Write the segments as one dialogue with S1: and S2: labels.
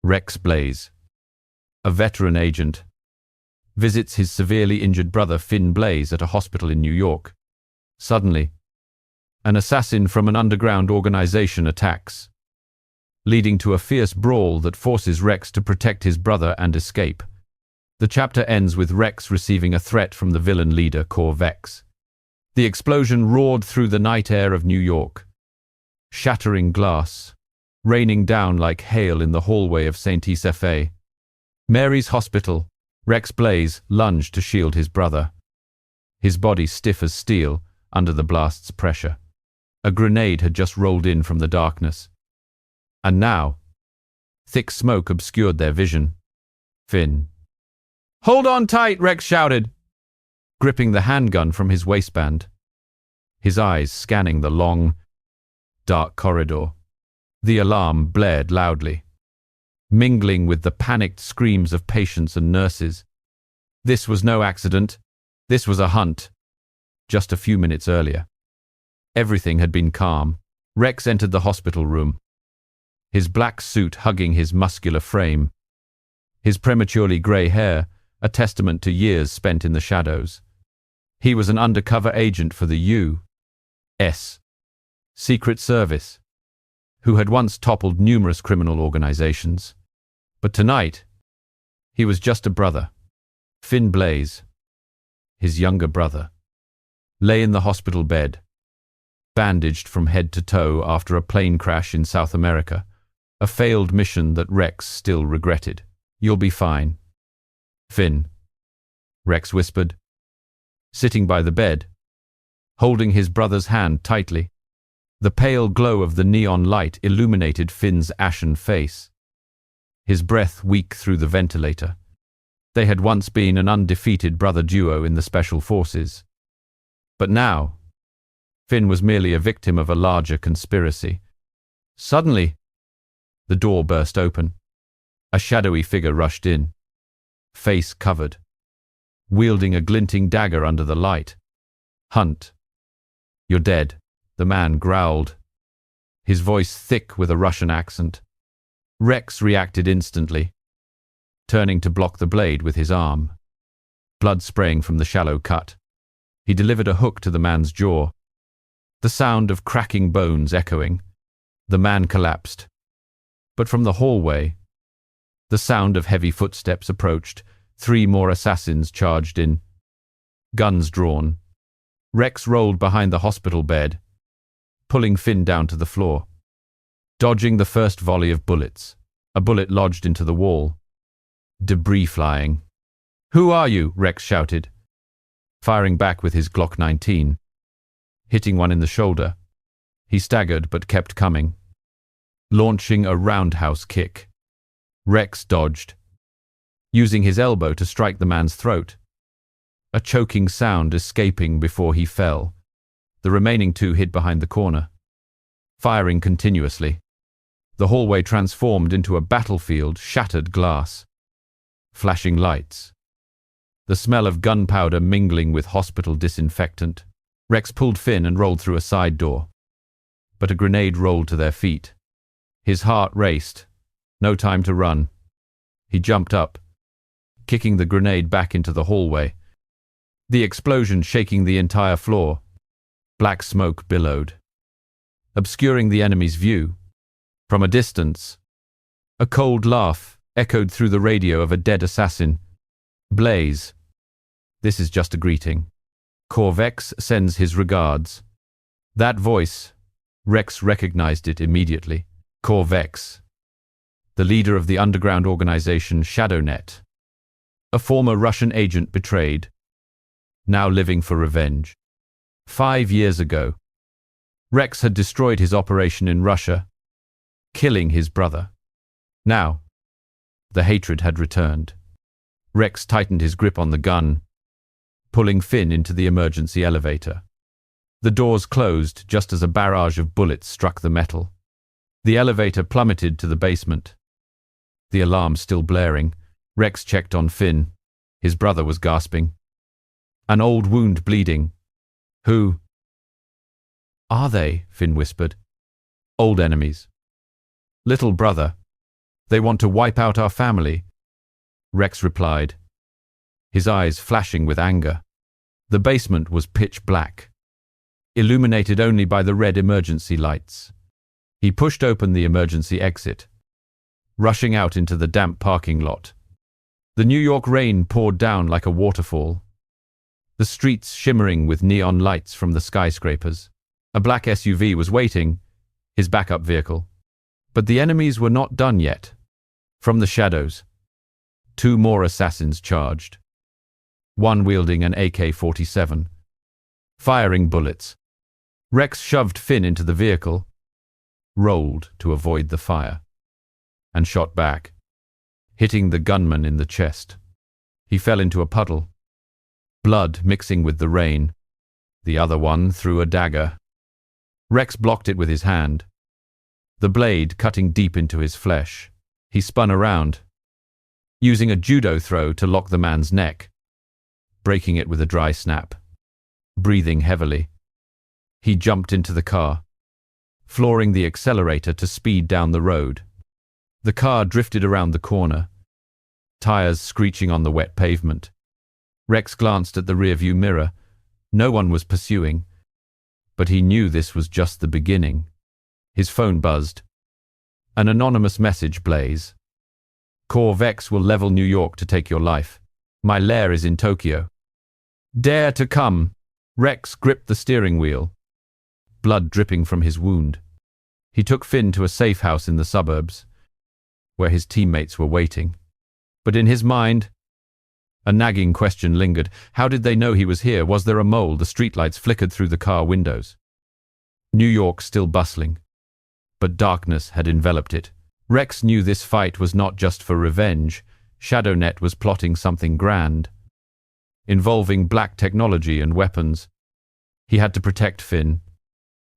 S1: Rex Blaze, a veteran agent, visits his severely injured brother Finn Blaze at a hospital in New York. Suddenly, an assassin from an underground organization attacks, leading to a fierce brawl that forces Rex to protect his brother and escape. The chapter ends with Rex receiving a threat from the villain leader Corvex. The explosion roared through the night air of New York, shattering glass, raining down like hail in the hallway of St. Isephe. Mary's hospital. Rex Blaze lunged to shield his brother, his body stiff as steel under the blast's pressure. A grenade had just rolled in from the darkness. And now, thick smoke obscured their vision. Finn. "Hold on tight," Rex shouted, gripping the handgun from his waistband, his eyes scanning the long, dark corridor. The alarm blared loudly, mingling with the panicked screams of patients and nurses. This was no accident. This was a hunt. Just a few minutes earlier, everything had been calm. Rex entered the hospital room, his black suit hugging his muscular frame, his prematurely grey hair a testament to years spent in the shadows. He was an undercover agent for the U.S. Secret Service, who had once toppled numerous criminal organizations. But tonight, he was just a brother. Finn Blaze, his younger brother, lay in the hospital bed, bandaged from head to toe after a plane crash in South America, a failed mission that Rex still regretted. "You'll be fine, Finn," Rex whispered, sitting by the bed, holding his brother's hand tightly. The pale glow of the neon light illuminated Finn's ashen face, his breath weak through the ventilator. They had once been an undefeated brother duo in the Special Forces. But now, Finn was merely a victim of a larger conspiracy. Suddenly, the door burst open. A shadowy figure rushed in, face covered, wielding a glinting dagger under the light. "Hunt, you're dead," the man growled, his voice thick with a Russian accent. Rex reacted instantly, turning to block the blade with his arm, blood spraying from the shallow cut. He delivered a hook to the man's jaw, the sound of cracking bones echoing. The man collapsed. But from the hallway, the sound of heavy footsteps approached. 3 more assassins charged in, guns drawn. Rex rolled behind the hospital bed, pulling Finn down to the floor, dodging the first volley of bullets. A bullet lodged into the wall, debris flying. "Who are you?" Rex shouted, firing back with his Glock 19. Hitting one in the shoulder, he staggered but kept coming, launching a roundhouse kick. Rex dodged, using his elbow to strike the man's throat, a choking sound escaping before he fell. The remaining 2 hid behind the corner, firing continuously. The hallway transformed into a battlefield, shattered glass, flashing lights, the smell of gunpowder mingling with hospital disinfectant. Rex pulled Finn and rolled through a side door, but a grenade rolled to their feet. His heart raced. No time to run. He jumped up, kicking the grenade back into the hallway, the explosion shaking the entire floor. Black smoke billowed, obscuring the enemy's view. From a distance, a cold laugh echoed through the radio of a dead assassin. "Blaze, this is just a greeting. Corvex sends his regards." That voice, Rex recognized it immediately. Corvex, the leader of the underground organization ShadowNet, a former Russian agent betrayed, now living for revenge. 5 years ago, Rex had destroyed his operation in Russia, killing his brother. Now, the hatred had returned. Rex tightened his grip on the gun, pulling Finn into the emergency elevator. The doors closed just as a barrage of bullets struck the metal. The elevator plummeted to the basement. The alarm still blaring, Rex checked on Finn. His brother was gasping, an old wound bleeding. "Who are they?" Finn whispered. "Old enemies. Little brother." They want to wipe out our family, Rex replied, his eyes flashing with anger. The basement was pitch black, illuminated only by the red emergency lights. He pushed open the emergency exit, rushing out into the damp parking lot. The New York rain poured down like a waterfall, the streets shimmering with neon lights from the skyscrapers. A black SUV was waiting, his backup vehicle. But the enemies were not done yet. From the shadows, 2 more assassins charged, one wielding an AK-47, firing bullets. Rex shoved Finn into the vehicle, rolled to avoid the fire, and shot back, hitting the gunman in the chest. He fell into a puddle, blood mixing with the rain. The other one threw a dagger. Rex blocked it with his hand, the blade cutting deep into his flesh. He spun around, using a judo throw to lock the man's neck, breaking it with a dry snap. Breathing heavily, he jumped into the car, flooring the accelerator to speed down the road. The car drifted around the corner, tires screeching on the wet pavement. Rex glanced at the rearview mirror. No one was pursuing, but he knew this was just the beginning. His phone buzzed. An anonymous message blazed. Corvex will level New York to take your life. My lair is in Tokyo. Dare to come. Rex gripped the steering wheel, blood dripping from his wound. He took Finn to a safe house in the suburbs, where his teammates were waiting. But in his mind, a nagging question lingered. How did they know he was here? Was there a mole? The streetlights flickered through the car windows. New York still bustling, but darkness had enveloped it. Rex knew this fight was not just for revenge. ShadowNet was plotting something grand, involving black technology and weapons. He had to protect Finn,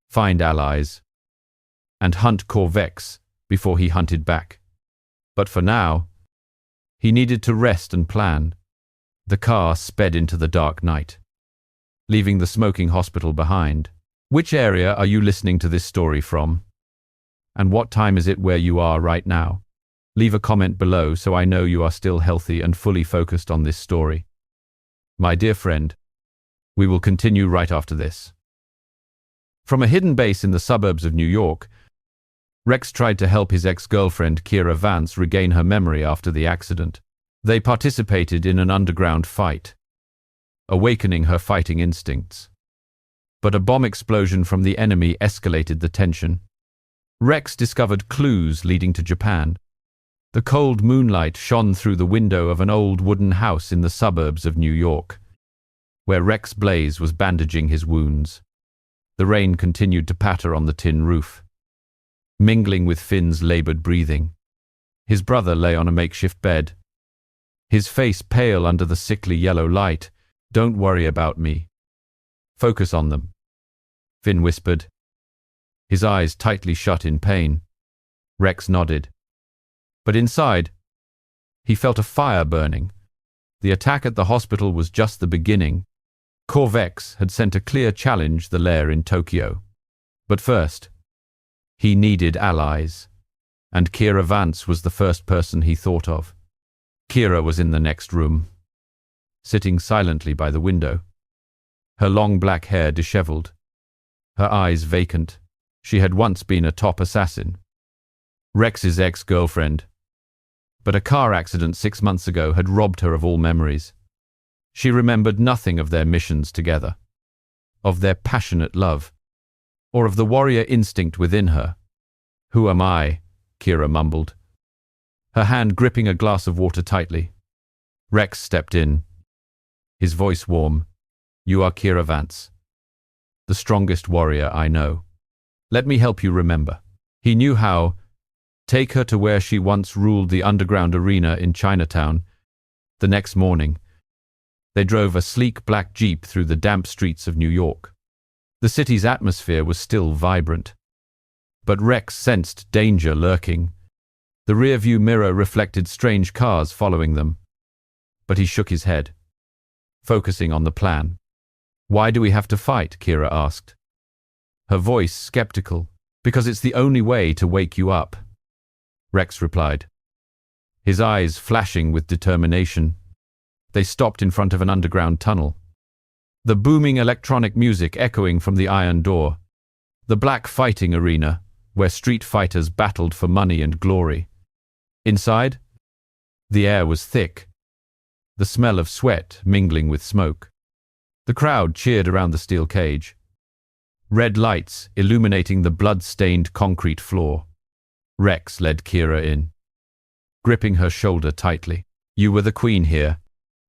S1: find allies, and hunt Corvex before he hunted back. But for now, he needed to rest and plan. The car sped into the dark night, leaving the smoking hospital behind. Which area are you listening to this story from? And what time is it where you are right now? Leave a comment below so I know you are still healthy and fully focused on this story. My dear friend, we will continue right after this. From a hidden base in the suburbs of New York, Rex tried to help his ex-girlfriend Kira Vance regain her memory after the accident. They participated in an underground fight, awakening her fighting instincts. But a bomb explosion from the enemy escalated the tension. Rex discovered clues leading to Japan. The cold moonlight shone through the window of an old wooden house in the suburbs of New York, where Rex Blaze was bandaging his wounds. The rain continued to patter on the tin roof, mingling with Finn's labored breathing. His brother lay on a makeshift bed, his face pale under the sickly yellow light. Don't worry about me. Focus on them, Finn whispered, his eyes tightly shut in pain. Rex nodded. But inside, he felt a fire burning. The attack at the hospital was just the beginning. Corvex had sent a clear challenge the lair in Tokyo. But first, he needed allies, and Kira Vance was the first person he thought of. Kira was in the next room, sitting silently by the window, her long black hair disheveled, her eyes vacant. She had once been a top assassin, Rex's ex-girlfriend, but a car accident 6 months ago had robbed her of all memories. She remembered nothing of their missions together, of their passionate love, or of the warrior instinct within her. Who am I? Kira mumbled, her hand gripping a glass of water tightly. Rex stepped in, his voice warm. You are Kira Vance, the strongest warrior I know. Let me help you remember. He knew how. Take her to where she once ruled the underground arena in Chinatown. The next morning, they drove a sleek black Jeep through the damp streets of New York. The city's atmosphere was still vibrant, but Rex sensed danger lurking. The rearview mirror reflected strange cars following them, but he shook his head, focusing on the plan. Why do we have to fight? Kira asked, her voice skeptical. Because it's the only way to wake you up, Rex replied. his eyes flashing with determination. They stopped in front of an underground tunnel. The booming electronic music echoing from the iron door. The black fighting arena, where street fighters battled for money and glory. Inside, the air was thick, the smell of sweat mingling with smoke. The crowd cheered around the steel cage. Red lights illuminating the blood-stained concrete floor. Rex led Kira in, gripping her shoulder tightly. "You were the queen here.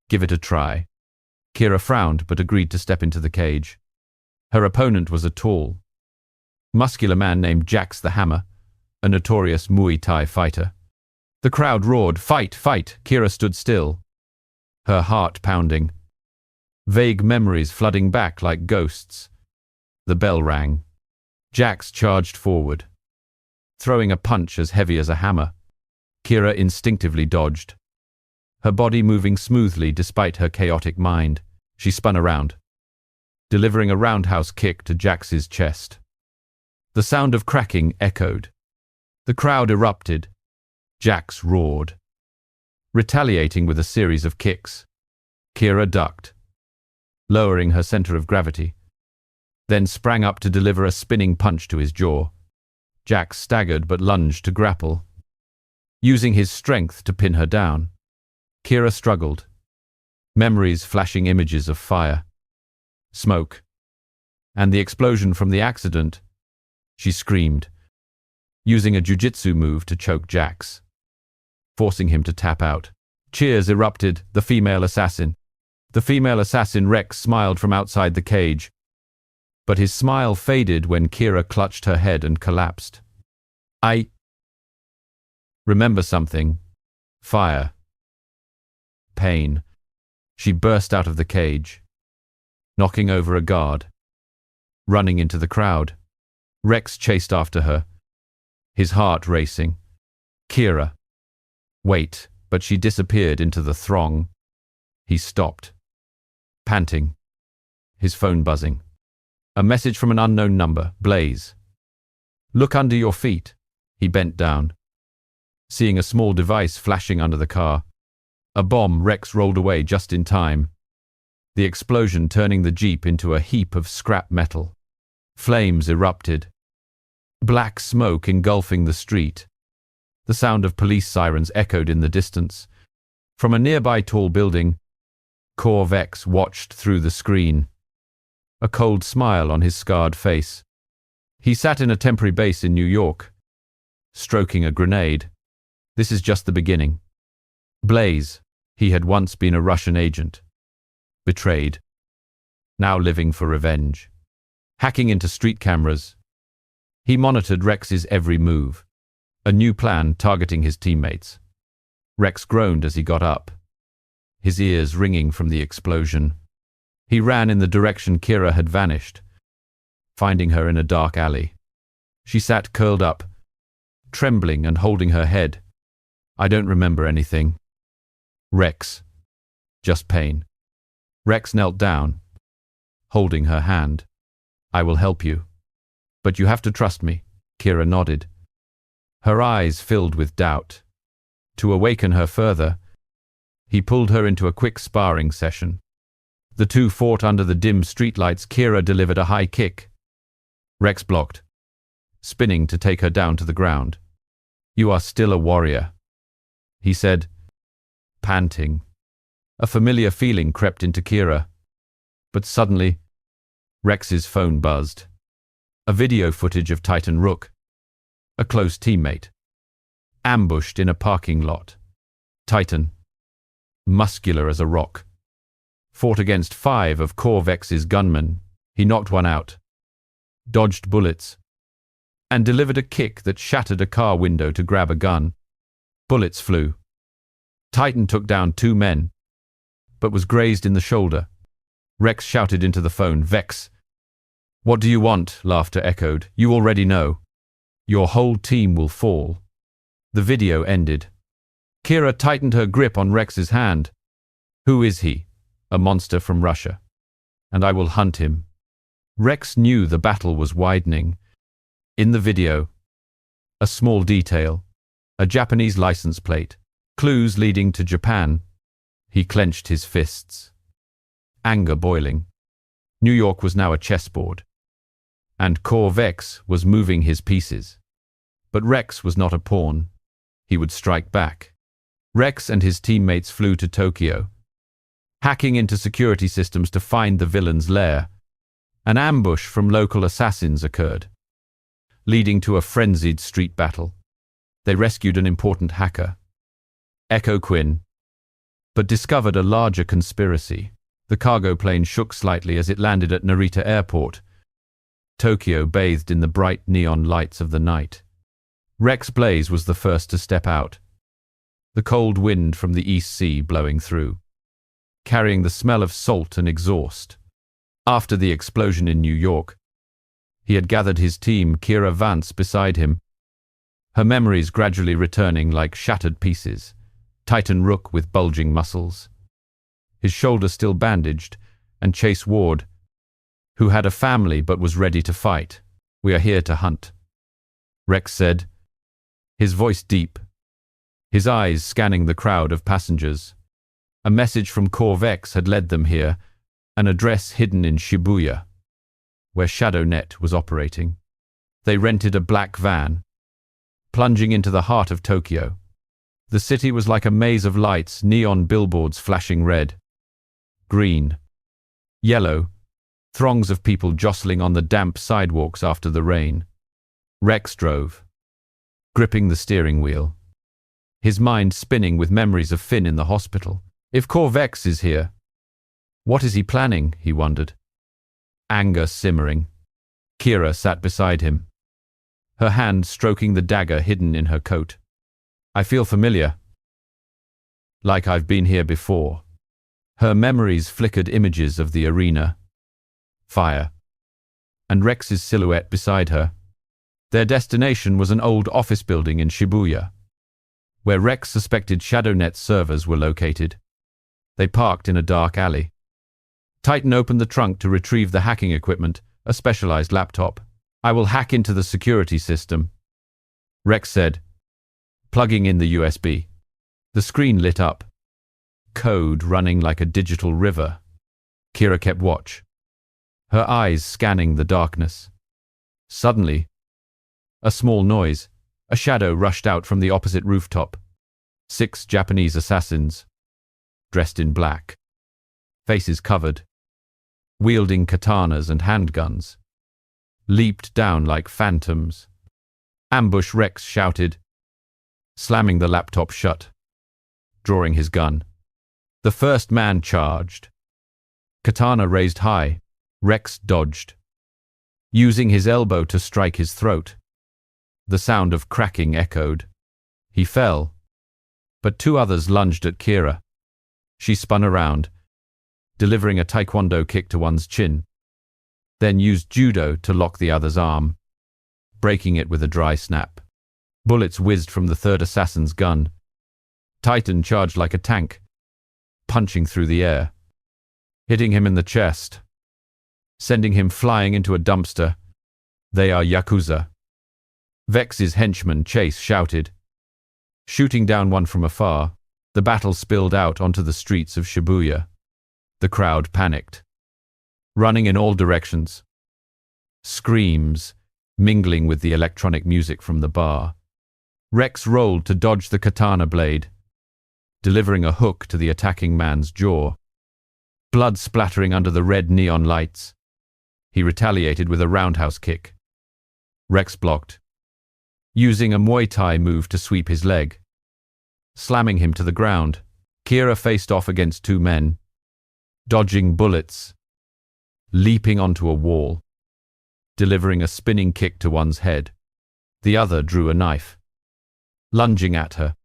S1: Give it a try." Kira frowned but agreed to step into the cage. Her opponent was a tall, muscular man named Jax the Hammer, a notorious Muay Thai fighter. The crowd roared, "Fight, fight!" Kira stood still, her heart pounding, vague memories flooding back like ghosts. The bell rang. Jax charged forward, throwing a punch as heavy as a hammer. Kira instinctively dodged, her body moving smoothly despite her chaotic mind. She spun around, delivering a roundhouse kick to Jax's chest. The sound of cracking echoed. The crowd erupted. Jax roared, retaliating with a series of kicks. Kira ducked, lowering her center of gravity, then sprang up to deliver a spinning punch to his jaw. Jax staggered but lunged to grapple, using his strength to pin her down. Kira struggled, memories flashing images of fire, smoke, and the explosion from the accident. She screamed, using a jiu-jitsu move to choke Jax, forcing him to tap out. Cheers erupted. The female assassin. The female assassin Rex smiled from outside the cage, but his smile faded when Kira clutched her head and collapsed. "I remember something. Fire. Pain." She burst out of the cage, knocking over a guard, running into the crowd. Rex chased after her, his heart racing. "Kira, wait," but she disappeared into the throng. He stopped, panting, his phone buzzing. A message from an unknown number, Blaze. "Look under your feet." He bent down, seeing a small device flashing under the car. A bomb. Rex rolled away just in time, the explosion turning the Jeep into a heap of scrap metal. Flames erupted, black smoke engulfing the street. The sound of police sirens echoed in the distance. From a nearby tall building, Corvex watched through the screen, a cold smile on his scarred face. He sat in a temporary base in New York, stroking a grenade. This is just the beginning. Blaze, he had once been a Russian agent, betrayed, now living for revenge. Hacking into street cameras, he monitored Rex's every move, a new plan targeting his teammates. Rex groaned as he got up, his ears ringing from the explosion. He ran in the direction Kira had vanished, finding her in a dark alley. She sat curled up, trembling and holding her head. "I don't remember anything." "Rex, just pain." Rex knelt down, holding her hand. "I will help you, but you have to trust me." Kira nodded, her eyes filled with doubt. To awaken her further, he pulled her into a quick sparring session. The two fought under the dim streetlights. Kira delivered a high kick. Rex blocked, spinning to take her down to the ground. "You are still a warrior," he said, panting. A familiar feeling crept into Kira. But suddenly, Rex's phone buzzed. A video footage of Titan Rook, a close teammate, ambushed in a parking lot. Titan, muscular as a rock, fought against 5 of Corvex's gunmen. He knocked one out, dodged bullets, and delivered a kick that shattered a car window to grab a gun. Bullets flew. Titan took down 2 men, but was grazed in the shoulder. Rex shouted into the phone, "Vex." "What do you want?" Laughter echoed. "You already know. Your whole team will fall." The video ended. Kira tightened her grip on Rex's hand. "Who is he?" "A monster from Russia, and I will hunt him." Rex knew the battle was widening. In the video, a small detail, a Japanese license plate, Clues leading to Japan. He clenched his fists. Anger boiling. New York was now a chessboard. And Corvex was moving his pieces. But Rex was not a pawn. He would strike back. Rex and his teammates flew to Tokyo, hacking into security systems to find the villain's lair. An ambush from local assassins occurred, leading to a frenzied street battle. They rescued an important hacker, Echo Quinn, but discovered a larger conspiracy. The cargo plane shook slightly as it landed at Narita Airport. Tokyo bathed in the bright neon lights of the night. Rex Blaze was the first to step out, the cold wind from the East Sea blowing through, carrying the smell of salt and exhaust. After the explosion in New York, he had gathered his team, Kira Vance, beside him, her memories gradually returning like shattered pieces. Titan Rook with bulging muscles, his shoulder still bandaged, and Chase Ward, who had a family but was ready to fight. "We are here to hunt," Rex said, his voice deep, his eyes scanning the crowd of passengers. A message from Corvex had led them here, an address hidden in Shibuya, where ShadowNet was operating. They rented a black van, plunging into the heart of Tokyo. The city was like a maze of lights, neon billboards flashing red, green, yellow, throngs of people jostling on the damp sidewalks after the rain. Rex drove, gripping the steering wheel, his mind spinning with memories of Finn in the hospital. If Corvex is here, what is he planning, he wondered. Anger simmering. Kira sat beside him, her hand stroking the dagger hidden in her coat. "I feel familiar, like I've been here before." Her memories flickered images of the arena, fire, and Rex's silhouette beside her. Their destination was an old office building in Shibuya, where Rex suspected ShadowNet servers were located. They parked in a dark alley. Titan opened the trunk to retrieve the hacking equipment, a specialized laptop. "I will hack into the security system," Rex said, plugging in the USB. The screen lit up, code running like a digital river. Kira kept watch, her eyes scanning the darkness. Suddenly, a small noise, a shadow rushed out from the opposite rooftop. 6 Japanese assassins, dressed in black, faces covered, wielding katanas and handguns, leaped down like phantoms. "Ambush!" Rex shouted, slamming the laptop shut, drawing his gun. The first man charged. Katana raised high, Rex dodged, using his elbow to strike his throat. The sound of cracking echoed. He fell, but 2 others lunged at Kira. She spun around, delivering a taekwondo kick to one's chin, then used judo to lock the other's arm, breaking it with a dry snap. Bullets whizzed from the third assassin's gun. Titan charged like a tank, punching through the air, hitting him in the chest, sending him flying into a dumpster. "They are Yakuza," Vex's henchman Chase shouted, shooting down one from afar. The battle spilled out onto the streets of Shibuya. The crowd panicked, running in all directions. Screams mingling with the electronic music from the bar. Rex rolled to dodge the katana blade, delivering a hook to the attacking man's jaw. Blood splattering under the red neon lights. He retaliated with a roundhouse kick. Rex blocked, using a Muay Thai move to sweep his leg, slamming him to the ground. Kira faced off against 2 men, dodging bullets, leaping onto a wall, delivering a spinning kick to one's head. The other drew a knife, lunging at her.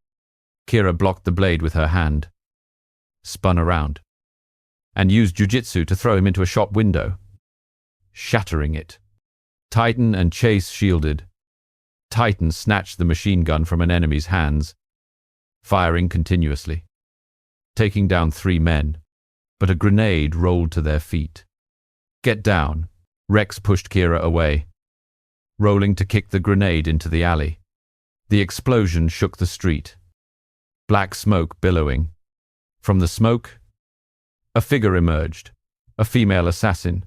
S1: Kira blocked the blade with her hand, spun around, and used jujitsu to throw him into a shop window, shattering it. Titan and Chase shielded. Titan snatched the machine gun from an enemy's hands, firing continuously, taking down 3 men, but a grenade rolled to their feet. "Get down!" Rex pushed Kira away, rolling to kick the grenade into the alley. The explosion shook the street. black smoke billowing. From the smoke, a figure emerged, a female assassin.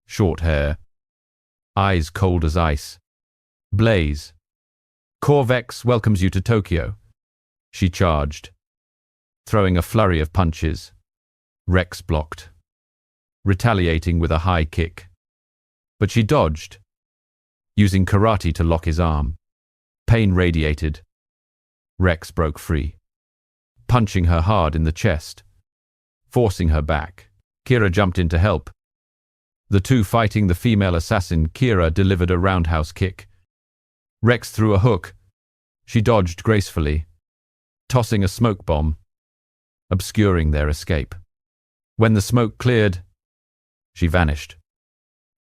S1: Short hair, eyes cold as ice. Blaze. Corvex welcomes you to Tokyo. She charged, throwing a flurry of punches. Rex blocked, retaliating with a high kick. But she dodged, using karate to lock his arm. Pain radiated. Rex broke free, punching her hard in the chest, forcing her back. Kira jumped in to help. The two fighting the female assassin, Kira delivered a roundhouse kick. Rex threw a hook. She dodged gracefully, tossing a smoke bomb, obscuring their escape. When the smoke cleared, she vanished,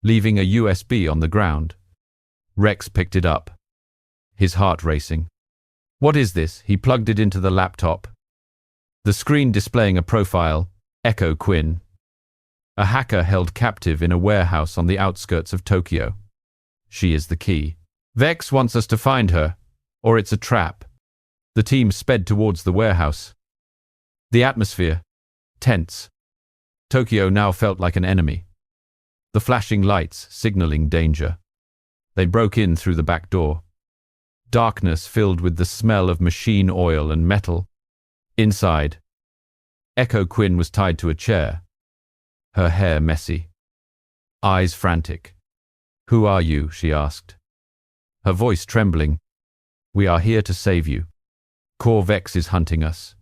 S1: leaving a USB on the ground. Rex picked it up, his heart racing. What is this? He plugged it into the laptop. The screen displaying a profile, Echo Quinn, a hacker held captive in a warehouse on the outskirts of Tokyo. She is the key. Vex wants us to find her, or it's a trap. The team sped towards the warehouse. The atmosphere, tense. Tokyo now felt like an enemy. The flashing lights signaling danger. They broke in through the back door. Darkness filled with the smell of machine oil and metal. Inside, Echo Quinn was tied to a chair, her hair messy, eyes frantic. "Who are you?" she asked, her voice trembling. "We are here to save you. Corvex is hunting us,"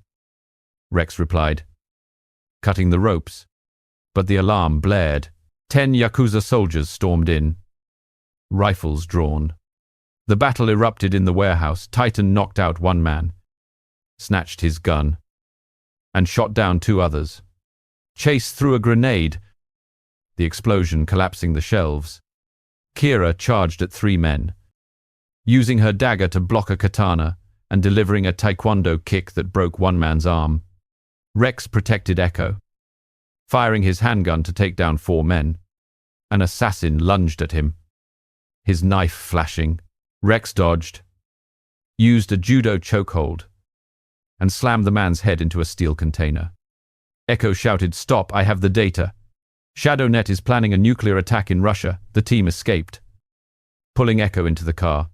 S1: Rex replied, cutting the ropes. But the alarm blared. 10 Yakuza soldiers stormed in, rifles drawn. The battle erupted in the warehouse. Titan knocked out one man, snatched his gun, and shot down 2 others. Chase threw a grenade, the explosion collapsing the shelves. Kira charged at 3 men, using her dagger to block a katana and delivering a taekwondo kick that broke one man's arm. Rex protected Echo, firing his handgun to take down 4 men. An assassin lunged at him, his knife flashing. Rex dodged, used a judo chokehold, and slammed the man's head into a steel container. Echo shouted, "Stop, I have the data. ShadowNet is planning a nuclear attack in Russia." The team escaped, pulling Echo into the car.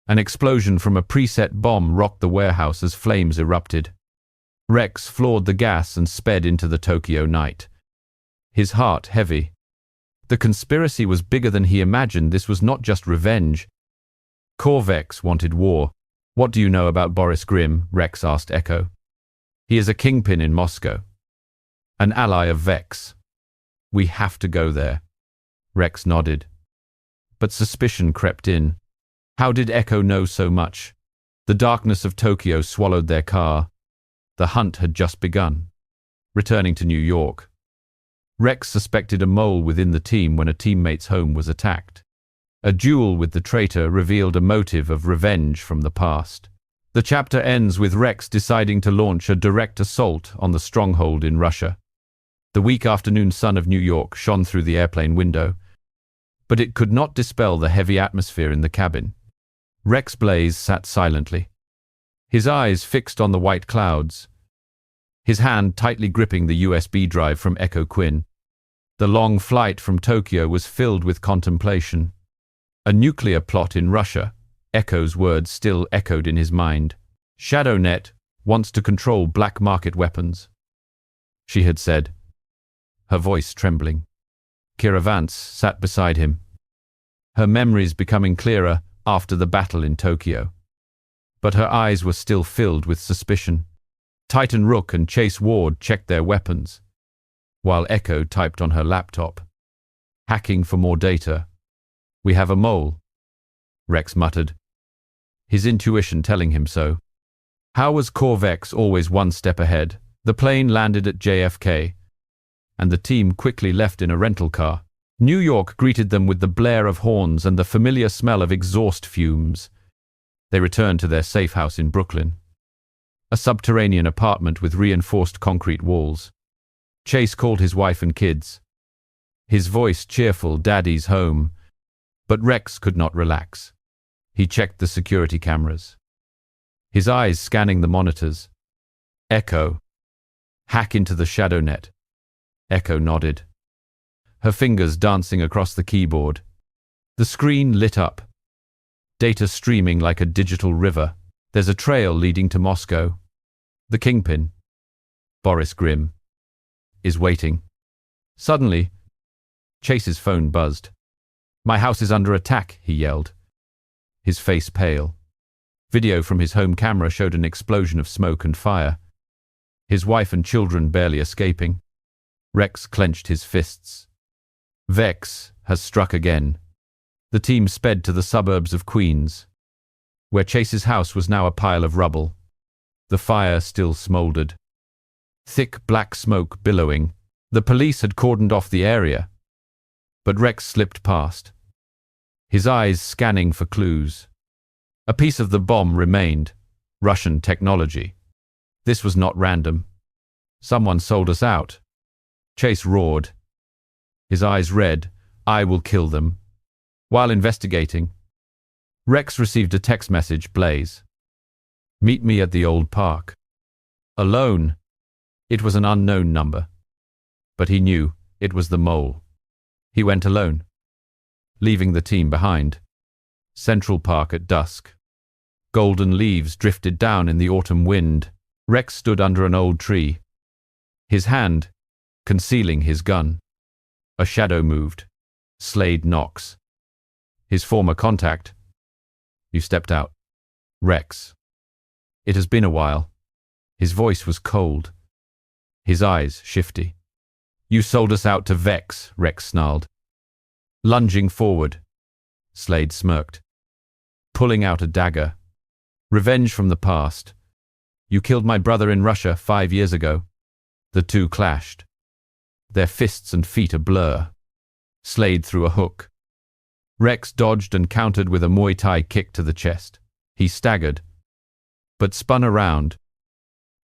S1: An explosion from a preset bomb rocked the warehouse as flames erupted. Rex floored the gas and sped into the Tokyo night, his heart heavy. The conspiracy was bigger than he imagined. This was not just revenge. Corvex wanted war. "What do you know about Boris Grimm?" Rex asked Echo. "He is a kingpin in Moscow, an ally of Vex. We have to go there." Rex nodded. But suspicion crept in. How did Echo know so much? The darkness of Tokyo swallowed their car. The hunt had just begun. Returning to New York, Rex suspected a mole within the team when a teammate's home was attacked. A duel with the traitor revealed a motive of revenge from the past. The chapter ends with Rex deciding to launch a direct assault on the stronghold in Russia. The weak afternoon sun of New York shone through the airplane window, but it could not dispel the heavy atmosphere in the cabin. Rex Blaze sat silently, his eyes fixed on the white clouds, his hand tightly gripping the USB drive from Echo Quinn. The long flight from Tokyo was filled with contemplation. A nuclear plot in Russia, Echo's words still echoed in his mind. ShadowNet wants to control black market weapons, she had said, her voice trembling. Kira Vance sat beside him, her memories becoming clearer after the battle in Tokyo. But her eyes were still filled with suspicion. Titan Rook and Chase Ward checked their weapons, while Echo typed on her laptop. "Hacking for more data. We have a mole," Rex muttered, his intuition telling him so. How was Corvex always one step ahead? The plane landed at JFK, and the team quickly left in a rental car. New York greeted them with the blare of horns and the familiar smell of exhaust fumes. They returned to their safe house in Brooklyn, a subterranean apartment with reinforced concrete walls. Chase called his wife and kids, his voice cheerful, "Daddy's home." But Rex could not relax. He checked the security cameras, his eyes scanning the monitors. Echo. Hack into the shadow net. Echo nodded, her fingers dancing across the keyboard. The screen lit up, data streaming like a digital river. There's a trail leading to Moscow. The kingpin, Boris Grimm, is waiting. Suddenly, Chase's phone buzzed. "My house is under attack," he yelled, his face pale. Video from his home camera showed an explosion of smoke and fire, his wife and children barely escaping. Rex clenched his fists. Vex has struck again. The team sped to the suburbs of Queens, where Chase's house was now a pile of rubble. The fire still smoldered, thick black smoke billowing. The police had cordoned off the area, but Rex slipped past, his eyes scanning for clues. A piece of the bomb remained, Russian technology. This was not random. Someone sold us out. Chase roared, his eyes red. "I will kill them." While investigating, Rex received a text message, Blaze. "Meet me at the old park." Alone. It was an unknown number, but he knew it was the mole. He went alone, leaving the team behind. Central Park at dusk. Golden leaves drifted down in the autumn wind. Rex stood under an old tree, his hand concealing his gun. A shadow moved. Slade Knox. His former contact. "You stepped out." "Rex. It has been a while." His voice was cold, his eyes shifty. "You sold us out to Vex," Rex snarled. Lunging forward, Slade smirked, pulling out a dagger. "Revenge from the past. You killed my brother in Russia 5 years ago." The two clashed, their fists and feet a blur. Slade threw a hook. Rex dodged and countered with a Muay Thai kick to the chest. He staggered, but spun around,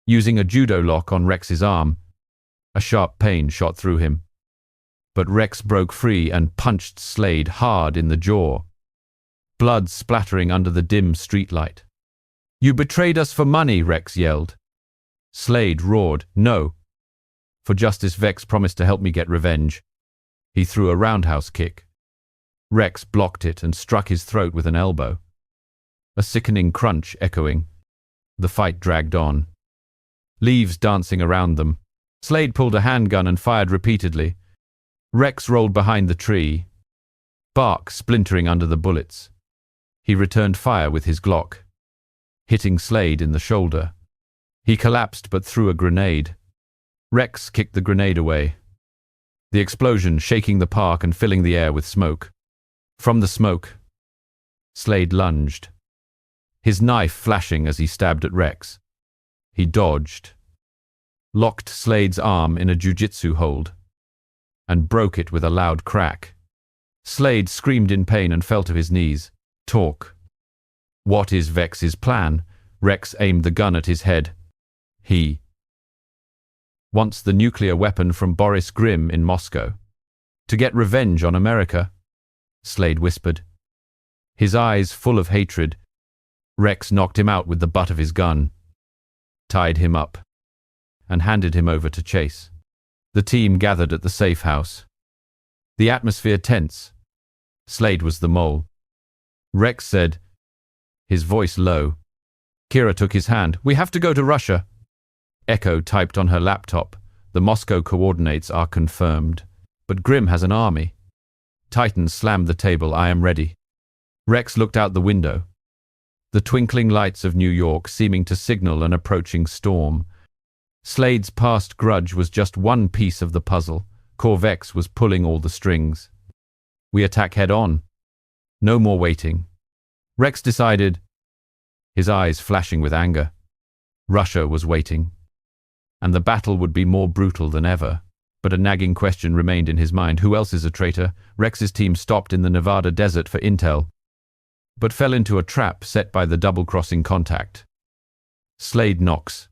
S1: using a judo lock on Rex's arm. A sharp pain shot through him, but Rex broke free and punched Slade hard in the jaw, blood splattering under the dim streetlight. "You betrayed us for money," Rex yelled. Slade roared, "No. For justice, Vex promised to help me get revenge." He threw a roundhouse kick. Rex blocked it and struck his throat with an elbow. A sickening crunch echoing. The fight dragged on, leaves dancing around them. Slade pulled a handgun and fired repeatedly. Rex rolled behind the tree, bark splintering under the bullets. He returned fire with his Glock, hitting Slade in the shoulder. He collapsed but threw a grenade. Rex kicked the grenade away, the explosion shaking the park and filling the air with smoke. From the smoke, Slade lunged, his knife flashing as he stabbed at Rex. He dodged, locked Slade's arm in a jiu-jitsu hold, and broke it with a loud crack. Slade screamed in pain and fell to his knees. "Talk. What is Vex's plan?" Rex aimed the gun at his head. "He wants the nuclear weapon from Boris Grimm in Moscow. To get revenge on America," Slade whispered, his eyes full of hatred. Rex knocked him out with the butt of his gun, tied him up, and handed him over to Chase. The team gathered at the safe house, the atmosphere tense. Slade was the mole. Rex said, his voice low. Kira took his hand. "We have to go to Russia." Echo typed on her laptop. "The Moscow coordinates are confirmed, but Grimm has an army." Titan slammed the table. "I am ready." Rex looked out the window, the twinkling lights of New York seeming to signal an approaching storm. Slade's past grudge was just one piece of the puzzle. Corvex was pulling all the strings. "We attack head on. No more waiting." Rex decided, his eyes flashing with anger. Russia was waiting, and the battle would be more brutal than ever. But a nagging question remained in his mind. Who else is a traitor? Rex's team stopped in the Nevada desert for intel, but fell into a trap set by the double-crossing contact. Slade Knox.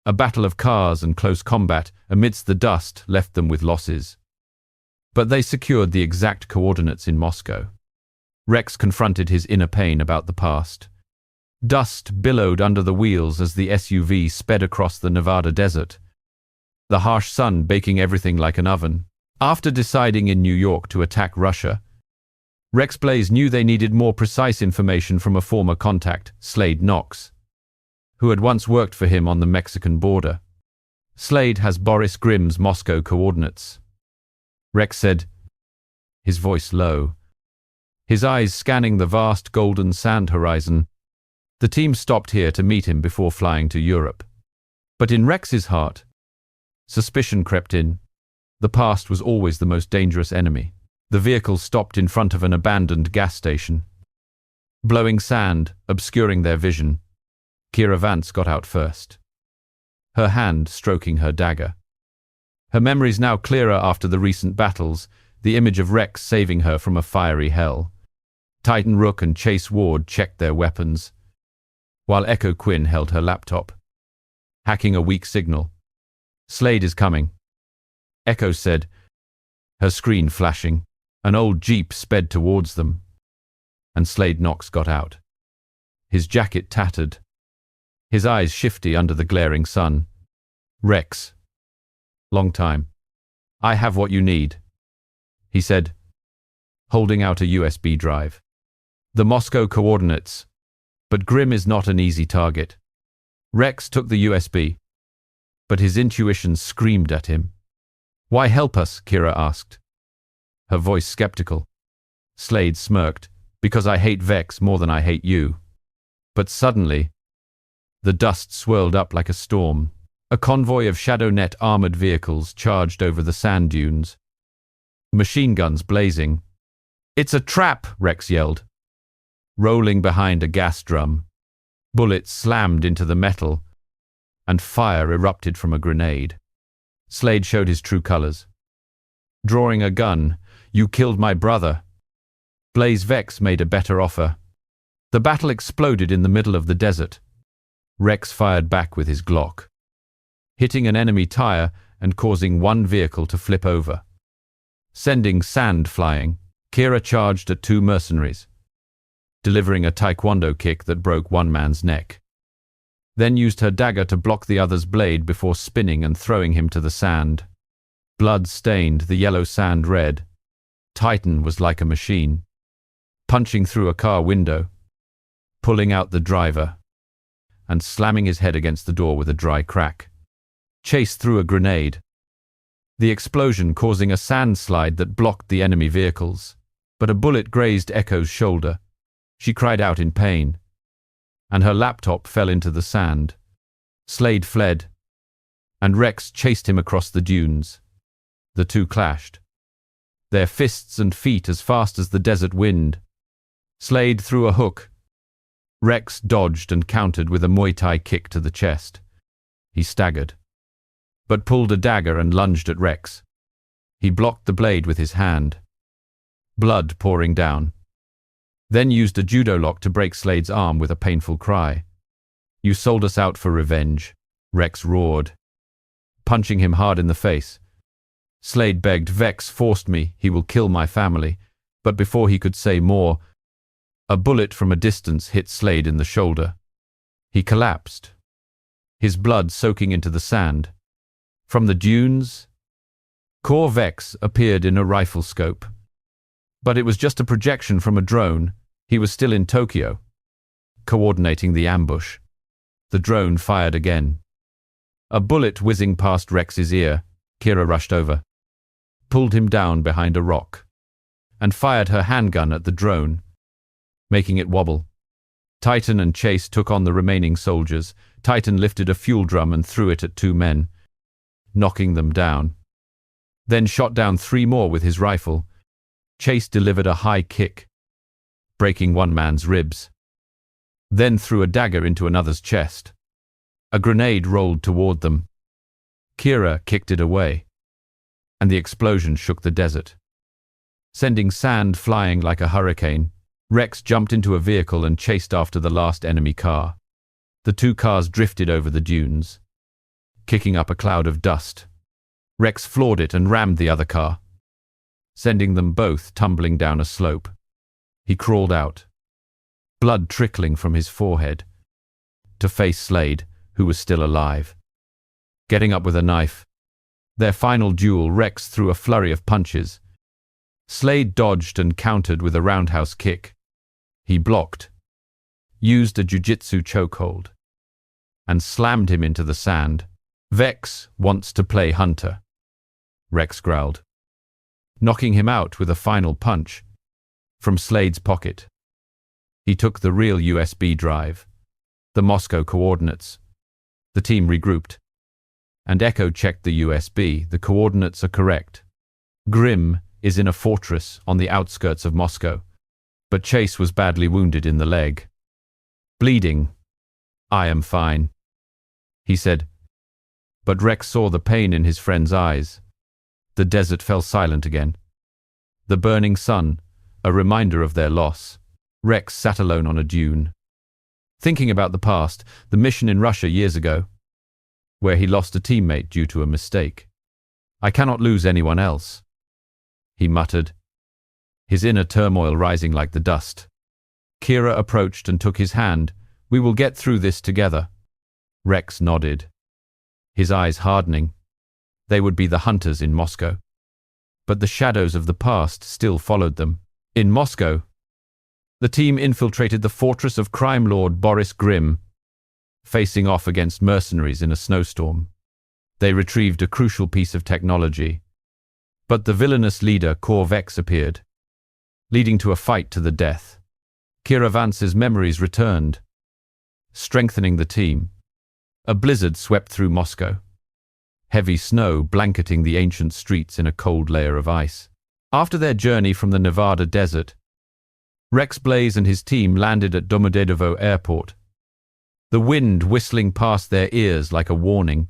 S1: A battle of cars and close combat amidst the dust left them with losses. But they secured the exact coordinates in Moscow. Rex confronted his inner pain about the past. Dust billowed under the wheels as the SUV sped across the Nevada desert, the harsh sun baking everything like an oven. After deciding in New York to attack Russia, Rex Blaze knew they needed more precise information from a former contact, Slade Knox, who had once worked for him on the Mexican border. Slade has Boris Grimm's Moscow coordinates. Rex said, his voice low, his eyes scanning the vast golden sand horizon. The team stopped here to meet him before flying to Europe. But in Rex's heart, suspicion crept in. The past was always the most dangerous enemy. The vehicle stopped in front of an abandoned gas station. Blowing sand, obscuring their vision, Kira Vance got out first, her hand stroking her dagger. Her memories now clearer after the recent battles, the image of Rex saving her from a fiery hell. Titan Rook and Chase Ward checked their weapons, while Echo Quinn held her laptop, hacking a weak signal. Slade is coming, Echo said, her screen flashing. An old jeep sped towards them, and Slade Knox got out, his jacket tattered, his eyes shifty under the glaring sun. Rex. Long time. I have what you need, he said, holding out a USB drive. The Moscow coordinates, but Grimm is not an easy target. Rex took the USB, but his intuition screamed at him. Why help us? Kira asked, her voice skeptical. Slade smirked, because I hate Vex more than I hate you. But suddenly, the dust swirled up like a storm. A convoy of ShadowNet armored vehicles charged over the sand dunes, machine guns blazing. It's a trap, Rex yelled, rolling behind a gas drum. Bullets slammed into the metal, and fire erupted from a grenade. Slade showed his true colors. Drawing a gun, you killed my brother. Blaze Vex made a better offer. The battle exploded in the middle of the desert. Rex fired back with his Glock, hitting an enemy tire and causing one vehicle to flip over. Sending sand flying, Kira charged at two mercenaries, delivering a taekwondo kick that broke one man's neck. Then used her dagger to block the other's blade before spinning and throwing him to the sand. Blood stained the yellow sand red. Titan was like a machine, punching through a car window, pulling out the driver, and slamming his head against the door with a dry crack. Chase threw a grenade, the explosion causing a sand slide that blocked the enemy vehicles, but a bullet grazed Echo's shoulder. She cried out in pain, and her laptop fell into the sand. Slade fled, and Rex chased him across the dunes. The two clashed, their fists and feet as fast as the desert wind. Slade threw a hook. Rex dodged and countered with a Muay Thai kick to the chest. He staggered, but pulled a dagger and lunged at Rex. He blocked the blade with his hand, blood pouring down, then used a judo lock to break Slade's arm with a painful cry. You sold us out for revenge, Rex roared, punching him hard in the face. Slade begged, Vex forced me, he will kill my family. But before he could say more, a bullet from a distance hit Slade in the shoulder. He collapsed, his blood soaking into the sand. From the dunes, Core Vex appeared in a rifle scope. But it was just a projection from a drone. He was still in Tokyo, coordinating the ambush. The drone fired again. A bullet whizzing past Rex's ear. Kira rushed over, pulled him down behind a rock, and fired her handgun at the drone, making it wobble. Titan and Chase took on the remaining soldiers. Titan lifted a fuel drum and threw it at two men, knocking them down. Then shot down three more with his rifle. Chase delivered a high kick, breaking one man's ribs, then threw a dagger into another's chest. A grenade rolled toward them. Kira kicked it away, and the explosion shook the desert, sending sand flying like a hurricane. Rex jumped into a vehicle and chased after the last enemy car. The two cars drifted over the dunes, kicking up a cloud of dust. Rex floored it and rammed the other car, sending them both tumbling down a slope. He crawled out, blood trickling from his forehead. to face Slade, who was still alive. Getting up with a knife. Their final duel, Rex threw a flurry of punches. Slade dodged and countered with a roundhouse kick. He blocked, used a jiu-jitsu chokehold, and slammed him into the sand. Vex wants to play hunter, Rex growled, knocking him out with a final punch from Slade's pocket. He took the real USB drive, the Moscow coordinates. The team regrouped, and Echo checked the USB. The coordinates are correct. Grimm is in a fortress on the outskirts of Moscow, but Chase was badly wounded in the leg. Bleeding. I am fine, he said, but Rex saw the pain in his friend's eyes. The desert fell silent again. The burning sun, a reminder of their loss. Rex sat alone on a dune, thinking about the past, the mission in Russia years ago, where he lost a teammate due to a mistake. I cannot lose anyone else, he muttered, his inner turmoil rising like the dust. Kira approached and took his hand. We will get through this together. Rex nodded, his eyes hardening. They would be the hunters in Moscow. But the shadows of the past still followed them. In Moscow, the team infiltrated the fortress of crime lord Boris Grimm, facing off against mercenaries in a snowstorm. They retrieved a crucial piece of technology, but the villainous leader, Vex, appeared, leading to a fight to the death. Kira Vance's memories returned, strengthening the team. A blizzard swept through Moscow, heavy snow blanketing the ancient streets in a cold layer of ice. After their journey from the Nevada desert, Rex Blaze and his team landed at Domodedovo Airport, the wind whistling past their ears like a warning.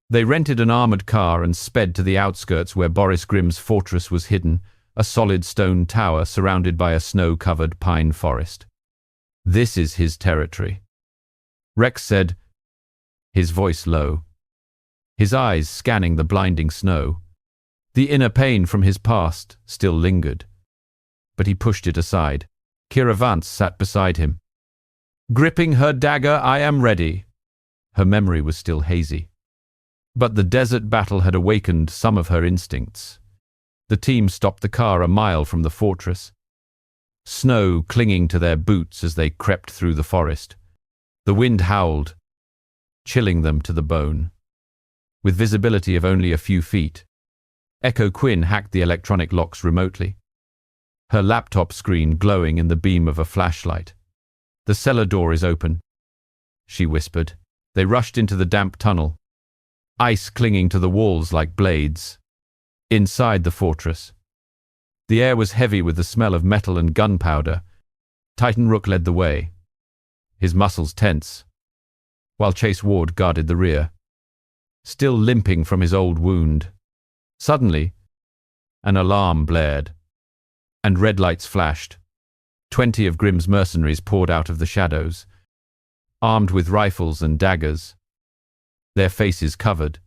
S1: They rented an armored car and sped to the outskirts where Boris Grimm's fortress was hidden, a solid stone tower surrounded by a snow-covered pine forest. This is his territory, Rex said, his voice low, his eyes scanning the blinding snow. The inner pain from his past still lingered, but he pushed it aside. Kira Vance sat beside him, gripping her dagger. I am ready. Her memory was still hazy, but the desert battle had awakened some of her instincts. The team stopped the car a mile from the fortress, snow clinging to their boots as they crept through the forest. The wind howled, chilling them to the bone. With visibility of only a few feet, Echo Quinn hacked the electronic locks remotely, her laptop screen glowing in the beam of a flashlight. The cellar door is open, she whispered. They rushed into the damp tunnel, ice clinging to the walls like blades. Inside the fortress, the air was heavy with the smell of metal and gunpowder. Titan Rook led the way, his muscles tense, while Chase Ward guarded the rear, still limping from his old wound. Suddenly, an alarm blared, and red lights flashed. 20 of Grimm's mercenaries poured out of the shadows, armed with rifles and daggers, their faces covered.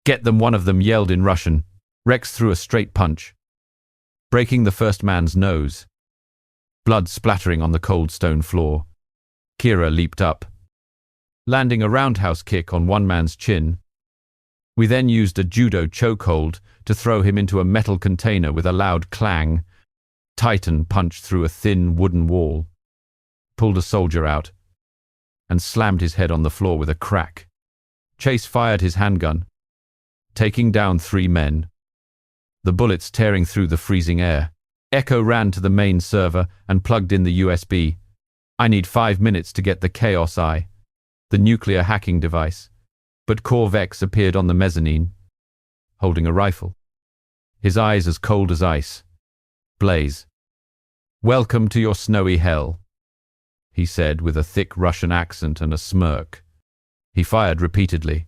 S1: Get them, one of them yelled in Russian. Rex threw a straight punch, breaking the first man's nose, blood splattering on the cold stone floor. Kira leaped up, landing a roundhouse kick on one man's chin. We then used a judo chokehold to throw him into a metal container with a loud clang. Titan punched through a thin wooden wall, pulled a soldier out, and slammed his head on the floor with a crack. Chase fired his handgun, taking down 3 men, the bullets tearing through the freezing air. Echo ran to the main server and plugged in the USB. I need 5 minutes to get the Chaos Eye, the nuclear hacking device. But Vex appeared on the mezzanine, holding a rifle, his eyes as cold as ice. Blaze. Welcome to your snowy hell, he said with a thick Russian accent and a smirk. He fired repeatedly,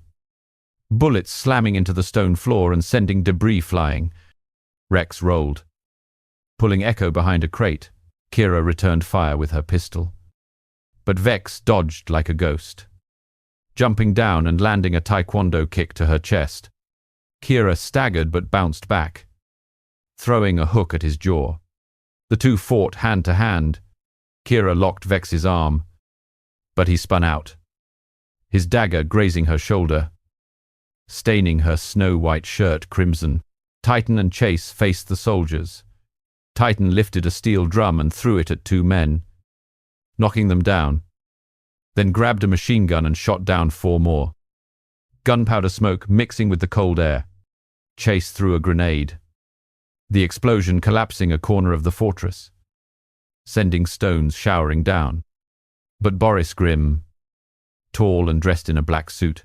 S1: bullets slamming into the stone floor and sending debris flying. Rex rolled, pulling Echo behind a crate. Kira returned fire with her pistol, but Vex dodged like a ghost, jumping down and landing a taekwondo kick to her chest. Kira staggered but bounced back, throwing a hook at his jaw. The two fought hand to hand. Kira locked Vex's arm, but he spun out, his dagger grazing her shoulder, staining her snow-white shirt crimson. Titan and Chase faced the soldiers. Titan lifted a steel drum and threw it at two men, knocking them down, then grabbed a machine gun and shot down four more. Gunpowder smoke mixing with the cold air. Chase threw a grenade, the explosion collapsing a corner of the fortress, sending stones showering down. But Boris Grimm, tall and dressed in a black suit,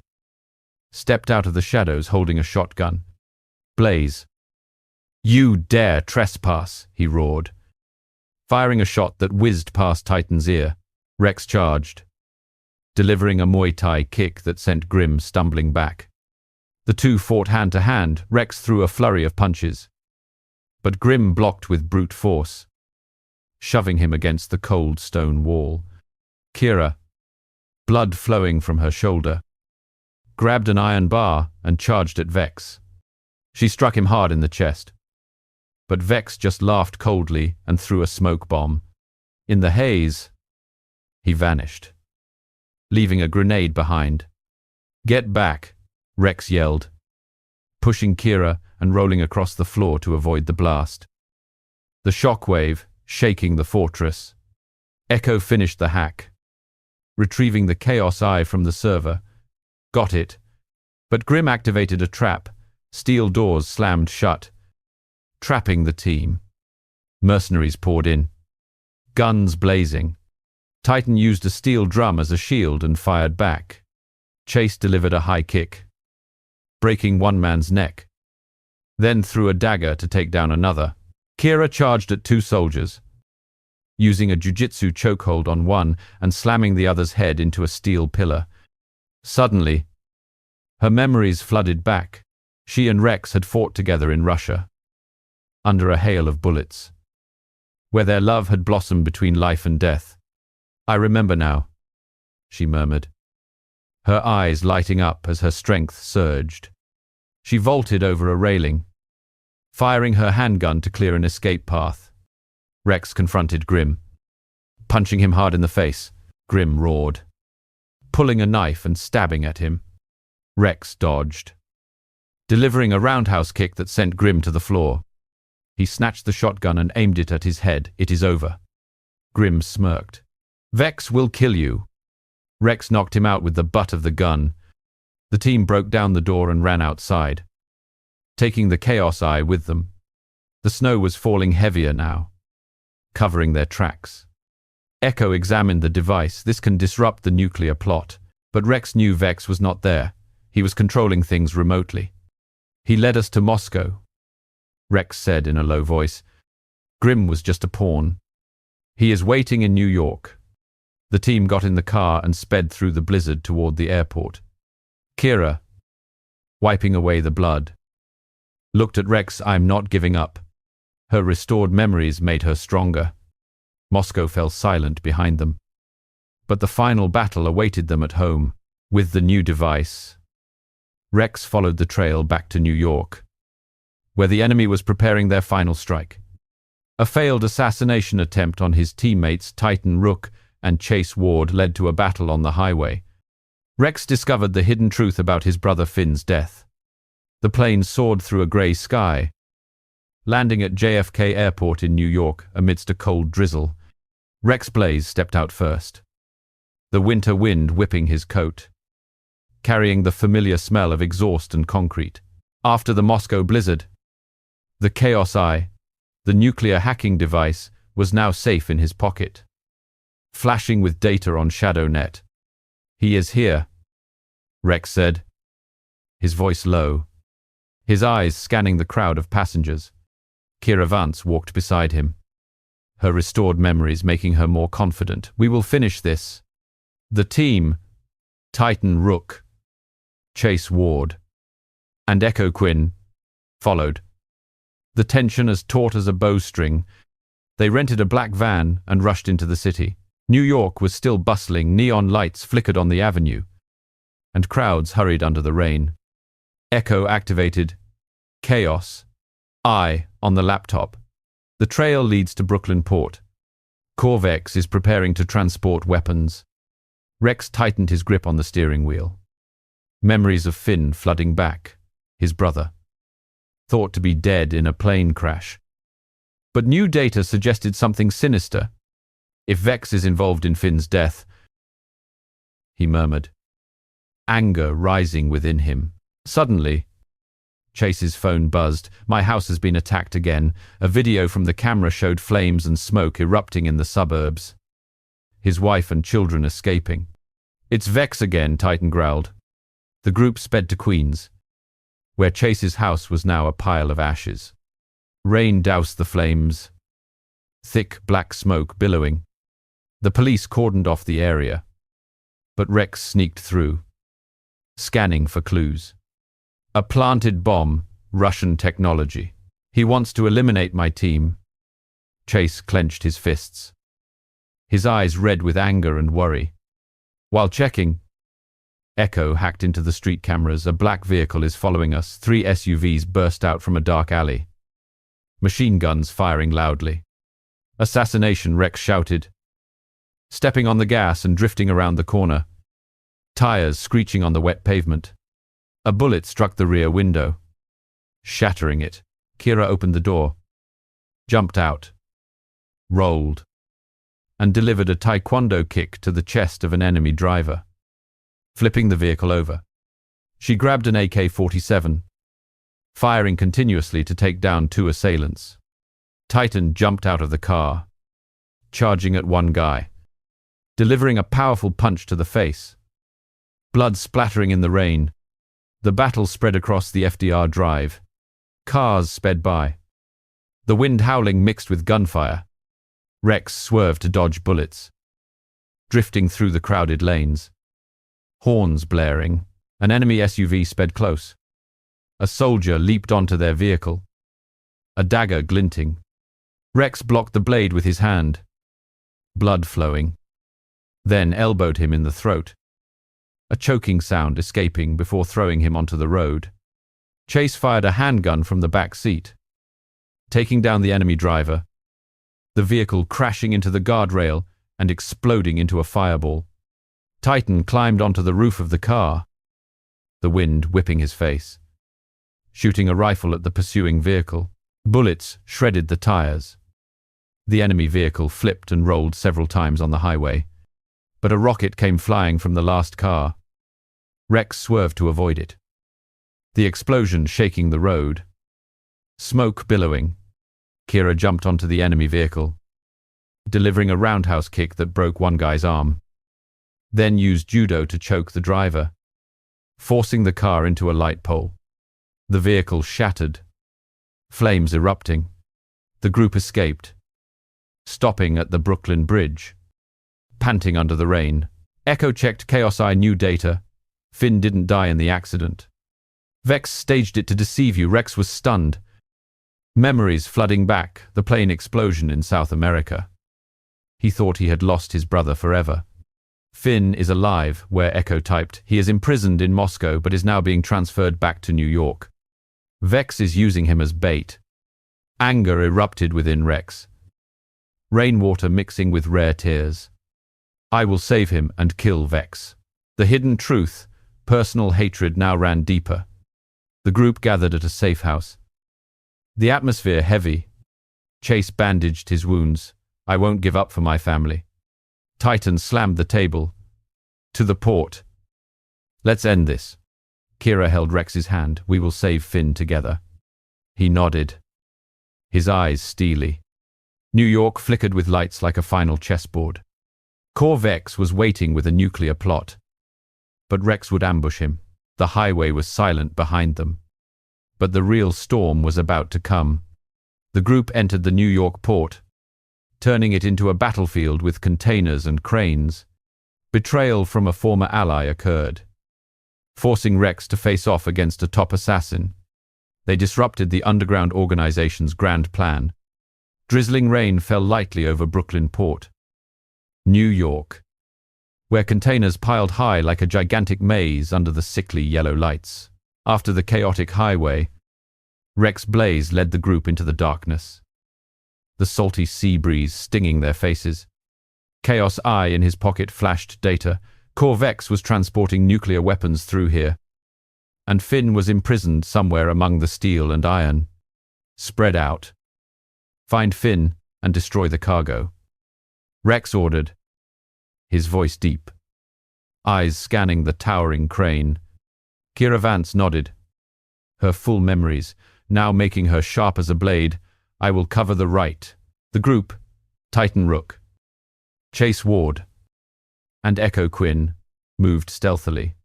S1: stepped out of the shadows holding a shotgun. Blaze. "You dare trespass," he roared, firing a shot that whizzed past Titan's ear. Rex charged, delivering a Muay Thai kick that sent Grimm stumbling back. The two fought hand to hand. Rex threw a flurry of punches, but Grimm blocked with brute force, shoving him against the cold stone wall. Kira, blood flowing from her shoulder, grabbed an iron bar and charged at Vex. She struck him hard in the chest, but Vex just laughed coldly and threw a smoke bomb. In the haze, he vanished, leaving a grenade behind. "Get back," Rex yelled, pushing Kira and rolling across the floor to avoid the blast. The shockwave shaking the fortress. Echo finished the hack, retrieving the Chaos Eye from the server. Got it, but Grimm activated a trap. Steel doors slammed shut, trapping the team. Mercenaries poured in, guns blazing. Titan used a steel drum as a shield and fired back. Chase delivered a high kick, breaking one man's neck, then threw a dagger to take down another. Kira charged at two soldiers, using a jiu-jitsu chokehold on one and slamming the other's head into a steel pillar. Suddenly, her memories flooded back. She and Rex had fought together in Russia, under a hail of bullets, where their love had blossomed between life and death. "I remember now," she murmured, her eyes lighting up as her strength surged. She vaulted over a railing, firing her handgun to clear an escape path. Rex confronted Grimm, punching him hard in the face. Grimm roared, pulling a knife and stabbing at him. Rex dodged, delivering a roundhouse kick that sent Grimm to the floor. He snatched the shotgun and aimed it at his head. "It is over." Grimm smirked. "Vex will kill you." Rex knocked him out with the butt of the gun. The team broke down the door and ran outside, taking the Chaos Eye with them. The snow was falling heavier now, covering their tracks. Echo examined the device. "This can disrupt the nuclear plot." But Rex knew Vex was not there. He was controlling things remotely. "He led us to Moscow," Rex said in a low voice. "Grimm was just a pawn. He is waiting in New York." The team got in the car and sped through the blizzard toward the airport. Kira, wiping away the blood, looked at Rex. "I'm not giving up." Her restored memories made her stronger. Moscow fell silent behind them, but the final battle awaited them at home. With the new device, Rex followed the trail back to New York, where the enemy was preparing their final strike. A failed assassination attempt on his teammates Titan Rook and Chase Ward led to a battle on the highway. Rex discovered the hidden truth about his brother Finn's death. The plane soared through a grey sky, landing at JFK Airport in New York amidst a cold drizzle. Rex Blaze stepped out first, the winter wind whipping his coat, carrying the familiar smell of exhaust and concrete. After the Moscow blizzard, the Chaos Eye, the nuclear hacking device, was now safe in his pocket, flashing with data on ShadowNet. "He is here," Rex said, his voice low, his eyes scanning the crowd of passengers. Kira Vance walked beside him, her restored memories making her more confident. "We will finish this." The team, Titan Rook, Chase Ward, and Echo Quinn, followed, the tension as taut as a bowstring. They rented a black van and rushed into the city. New York was still bustling. Neon lights flickered on the avenue, and crowds hurried under the rain. Echo activated Chaos Eye on the laptop. The trail leads to Brooklyn Port. Corvex is preparing to transport weapons. Rex tightened his grip on the steering wheel. Memories of Finn flooding back, his brother, thought to be dead in a plane crash. But new data suggested something sinister. If Vex is involved in Finn's death, he murmured, anger rising within him. Suddenly, Chase's phone buzzed. My house has been attacked again. A video from the camera showed flames and smoke erupting in the suburbs. His wife and children escaping. It's Vex again, Titan growled. The group sped to Queens, where Chase's house was now a pile of ashes. Rain doused the flames, thick black smoke billowing. The police cordoned off the area, but Rex sneaked through, scanning for clues. A planted bomb, Russian technology. He wants to eliminate my team. Chase clenched his fists, his eyes red with anger and worry. While checking, Echo hacked into the street cameras. A black vehicle is following us. 3 SUVs burst out from a dark alley. Machine guns firing loudly. Assassination, Rex shouted, stepping on the gas and drifting around the corner. Tires screeching on the wet pavement. A bullet struck the rear window, shattering it. Kira opened the door, jumped out, rolled, and delivered a taekwondo kick to the chest of an enemy driver, flipping the vehicle over. She grabbed an AK-47, firing continuously to take down 2 assailants. Titan jumped out of the car, charging at one guy, delivering a powerful punch to the face. Blood splattering in the rain. The battle spread across the FDR drive. Cars sped by, the wind howling mixed with gunfire. Rex swerved to dodge bullets, drifting through the crowded lanes. Horns blaring, an enemy SUV sped close. A soldier leaped onto their vehicle, a dagger glinting. Rex blocked the blade with his hand, blood flowing, then elbowed him in the throat, a choking sound escaping before throwing him onto the road. Chase fired a handgun from the back seat, taking down the enemy driver, the vehicle crashing into the guardrail and exploding into a fireball. Titan climbed onto the roof of the car, the wind whipping his face, shooting a rifle at the pursuing vehicle. Bullets shredded the tires. The enemy vehicle flipped and rolled several times on the highway, but a rocket came flying from the last car. Rex swerved to avoid it, the explosion shaking the road. Smoke billowing. Kira jumped onto the enemy vehicle, delivering a roundhouse kick that broke one guy's arm, then used judo to choke the driver, forcing the car into a light pole. The vehicle shattered, flames erupting. The group escaped, stopping at the Brooklyn Bridge, panting under the rain. Echo checked Chaos Eye new data. Finn didn't die in the accident. Vex staged it to deceive you. Rex was stunned. Memories flooding back, the plane explosion in South America. He thought he had lost his brother forever. Finn is alive, where Echo typed. He is imprisoned in Moscow but is now being transferred back to New York. Vex is using him as bait. Anger erupted within Rex, rainwater mixing with rare tears. I will save him and kill Vex. The hidden truth, personal hatred now ran deeper. The group gathered at a safe house, the atmosphere heavy. Chase bandaged his wounds. I won't give up for my family. Titan slammed the table. To the port. Let's end this. Kira held Rex's hand. We will save Finn together. He nodded, his eyes steely. New York flickered with lights like a final chessboard. Core Vex was waiting with a nuclear plot, but Rex would ambush him. The highway was silent behind them, but the real storm was about to come. The group entered the New York port, turning it into a battlefield with containers and cranes. Betrayal from a former ally occurred, forcing Rex to face off against a top assassin. They disrupted the underground organization's grand plan. Drizzling rain fell lightly over Brooklyn Port, New York, where containers piled high like a gigantic maze under the sickly yellow lights. After the chaotic highway, Rex Blaze led the group into the darkness, the salty sea breeze stinging their faces. Chaos Eye in his pocket flashed data. Corvex was transporting nuclear weapons through here, and Finn was imprisoned somewhere among the steel and iron. Spread out. Find Finn and destroy the cargo. Rex ordered, his voice deep, eyes scanning the towering crane. Kira Vance nodded, her full memories now making her sharp as a blade. I will cover the right. The group, Titan Rook, Chase Ward, and Echo Quinn, moved stealthily.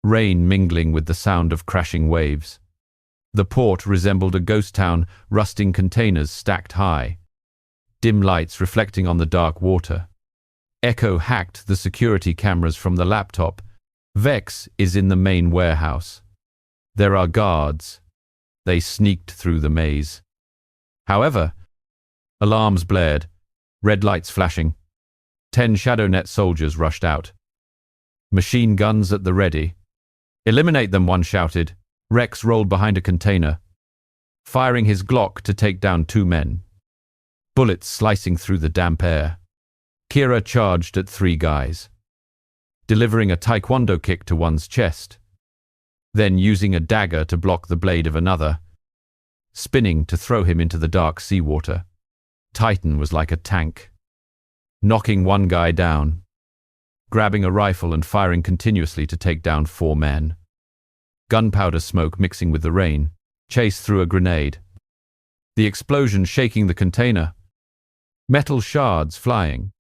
S1: Rain mingling with the sound of crashing waves. The port resembled a ghost town, rusting containers stacked high, dim lights reflecting on the dark water. Echo hacked the security cameras from the laptop. Vex is in the main warehouse. There are guards. They sneaked through the maze. However, alarms blared, red lights flashing. 10 ShadowNet soldiers rushed out. Machine guns at the ready. Eliminate them, one shouted. Rex rolled behind a container, firing his Glock to take down 2 men. Bullets slicing through the damp air. Kira charged at 3 guys, delivering a taekwondo kick to one's chest, then using a dagger to block the blade of another, spinning to throw him into the dark seawater. Titan was like a tank, knocking 1 guy down, grabbing a rifle and firing continuously to take down 4 men. Gunpowder smoke mixing with the rain. Chase threw a grenade. The explosion shaking the container. Metal shards flying.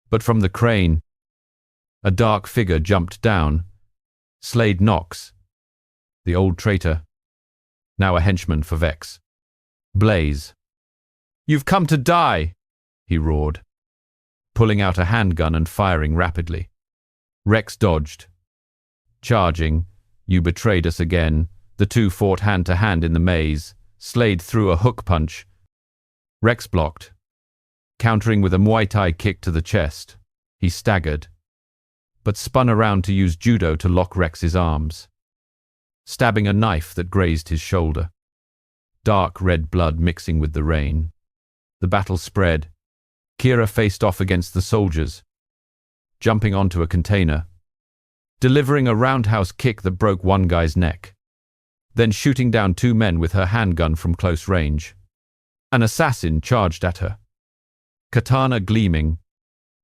S1: But from the crane, a dark figure jumped down. Slade Knox, the old traitor, now a henchman for Vex. Blaze. You've come to die, he roared, pulling out a handgun and firing rapidly. Rex dodged. Charging. You betrayed us again. The 2 fought hand-to-hand in the maze. Slade threw a hook punch. Rex blocked, countering with a Muay Thai kick to the chest. He staggered, but spun around to use judo to lock Rex's arms, stabbing a knife that grazed his shoulder. Dark red blood mixing with the rain. The battle spread. Kira faced off against the soldiers, jumping onto a container, delivering a roundhouse kick that broke 1 guy's neck, then shooting down 2 men with her handgun from close range. An assassin charged at her. Katana gleaming,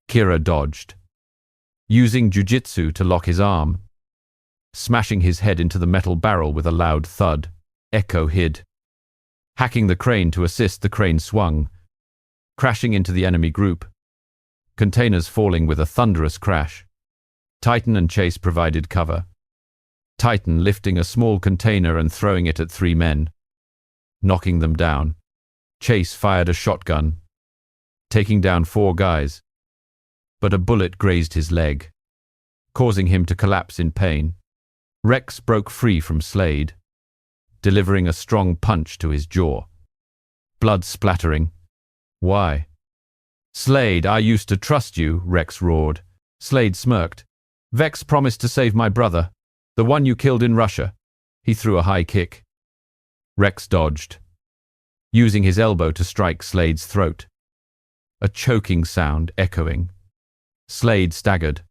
S1: Kira dodged, using jujitsu to lock his arm, smashing his head into the metal barrel with a loud thud. Echo hid. Hacking the crane to assist, the crane swung, crashing into the enemy group. Containers falling with a thunderous crash. Titan and Chase provided cover. Titan lifting a small container and throwing it at 3 men, knocking them down. Chase fired a shotgun, taking down 4 guys, but a bullet grazed his leg, causing him to collapse in pain. Rex broke free from Slade, delivering a strong punch to his jaw. Blood splattering. Why? Slade, I used to trust you, Rex roared. Slade smirked. Vex promised to save my brother, the one you killed in Russia. He threw a high kick. Rex dodged, using his elbow to strike Slade's throat. A choking sound echoing. Slade staggered,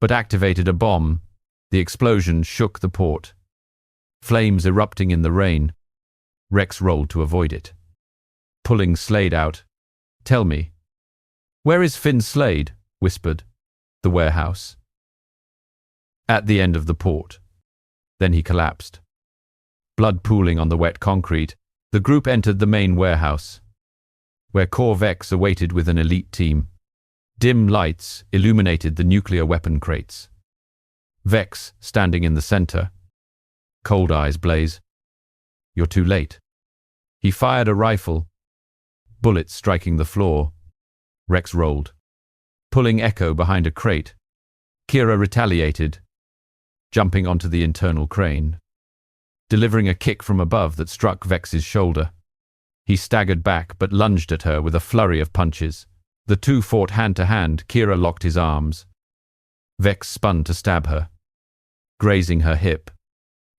S1: but activated a bomb. The explosion shook the port, flames erupting in the rain. Rex rolled to avoid it, pulling Slade out. Tell me, where is Finn Slade? Whispered. The warehouse. At the end of the port. Then he collapsed. Blood pooling on the wet concrete, the group entered the main warehouse, where Corvex awaited with an elite team. Dim lights illuminated the nuclear weapon crates. Vex standing in the center. Cold eyes blaze. You're too late. He fired a rifle, bullets striking the floor. Rex rolled, pulling Echo behind a crate. Kira retaliated, jumping onto the internal crane, delivering a kick from above that struck Vex's shoulder. He staggered back but lunged at her with a flurry of punches. The 2 fought hand-to-hand. Kira locked his arms. Vex spun to stab her, grazing her hip.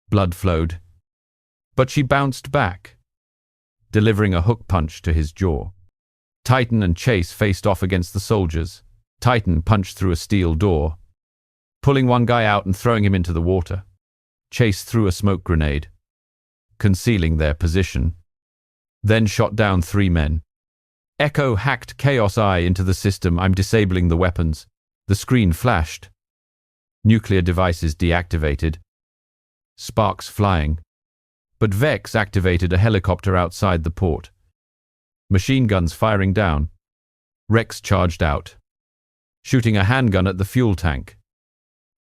S1: Blood flowed, but she bounced back, delivering a hook punch to his jaw. Titan and Chase faced off against the soldiers. Titan punched through a steel door, pulling one guy out and throwing him into the water. Chase threw a smoke grenade, concealing their position, then shot down 3 men. Echo hacked Chaos Eye into the system. I'm disabling the weapons. The screen flashed. Nuclear devices deactivated. Sparks flying. But Vex activated a helicopter outside the port. Machine guns firing down. Rex charged out, shooting a handgun at the fuel tank.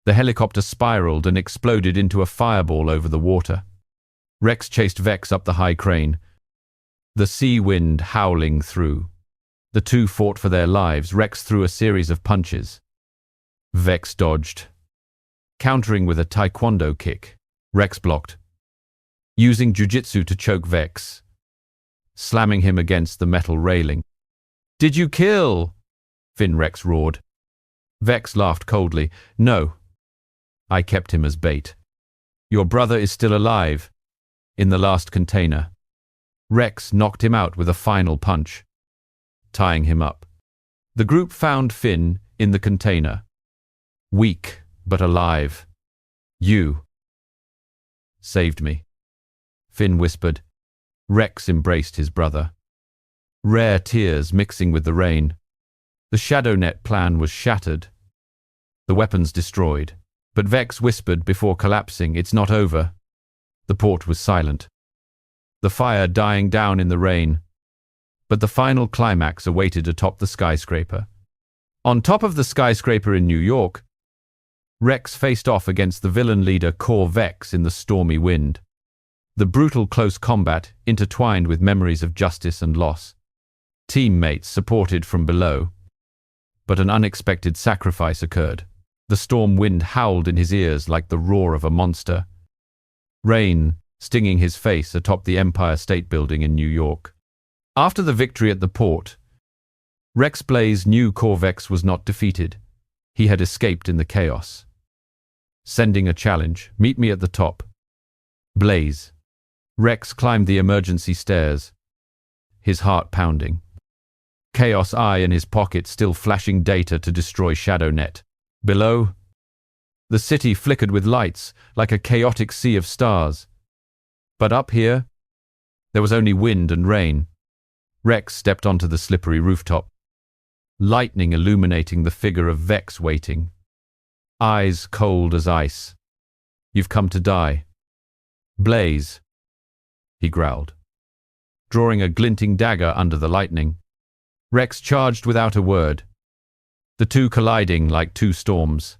S1: The helicopter spiraled and exploded into a fireball over the water. Rex chased Vex up the high crane, the sea wind howling through. The two fought for their lives. Rex threw a series of punches. Vex dodged, countering with a taekwondo kick. Rex blocked, using jujitsu to choke Vex, slamming him against the metal railing. "Did you kill?" Finn Rex roared. Vex laughed coldly. "No. I kept him as bait. Your brother is still alive, in the last container." Rex knocked him out with a final punch, tying him up. The group found Finn in the container, weak but alive. "You saved me," Finn whispered. Rex embraced his brother, rare tears mixing with the rain. The ShadowNet plan was shattered, the weapons destroyed. But Vex whispered before collapsing, "It's not over." The port was silent, the fire dying down in the rain. But the final climax awaited atop the skyscraper. On top of the skyscraper in New York, Rex faced off against the villain leader Core Vex in the stormy wind. The brutal close combat intertwined with memories of justice and loss. Teammates supported from below, but an unexpected sacrifice occurred. The storm wind howled in his ears like the roar of a monster. Rain stinging his face atop the Empire State Building in New York. After the victory at the port, Rex Blaze knew Core Vex was not defeated. He had escaped in the chaos. Sending a challenge, "Meet me at the top." Blaze. Rex climbed the emergency stairs, his heart pounding. Chaos Eye in his pocket, still flashing data to destroy ShadowNet. Below, the city flickered with lights like a chaotic sea of stars. But up here, there was only wind and rain. Rex stepped onto the slippery rooftop, lightning illuminating the figure of Vex waiting, eyes cold as ice. "You've come to die." "Blaze," he growled, drawing a glinting dagger under the lightning. Rex charged without a word, the two colliding like two storms.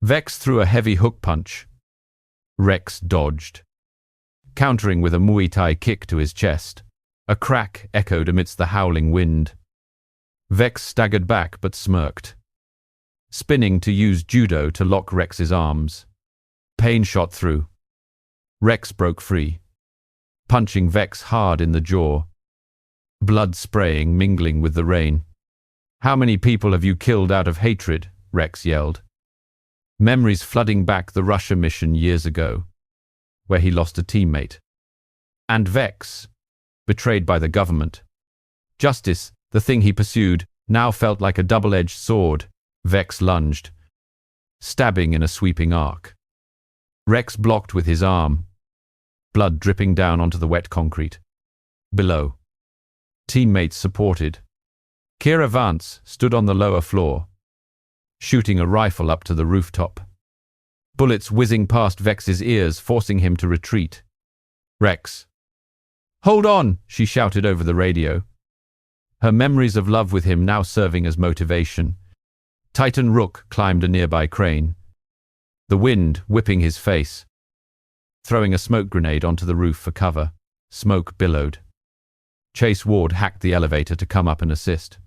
S1: Vex threw a heavy hook punch. Rex dodged, countering with a Muay Thai kick to his chest. A crack echoed amidst the howling wind. Vex staggered back but smirked, spinning to use judo to lock Rex's arms. Pain shot through. Rex broke free, punching Vex hard in the jaw, blood spraying, mingling with the rain. "How many people have you killed out of hatred?" Rex yelled, memories flooding back the Russia mission years ago, where he lost a teammate. And Vex, betrayed by the government. Justice, the thing he pursued, now felt like a double-edged sword. Vex lunged, stabbing in a sweeping arc. Rex blocked with his arm, blood dripping down onto the wet concrete. Below, teammates supported. Kira Vance stood on the lower floor, shooting a rifle up to the rooftop. Bullets whizzing past Vex's ears, forcing him to retreat. "Rex, hold on!" she shouted over the radio, her memories of love with him now serving as motivation. Titan Rook climbed a nearby crane, the wind whipping his face, throwing a smoke grenade onto the roof for cover. Smoke billowed. Chase Ward hacked the elevator to come up and assist,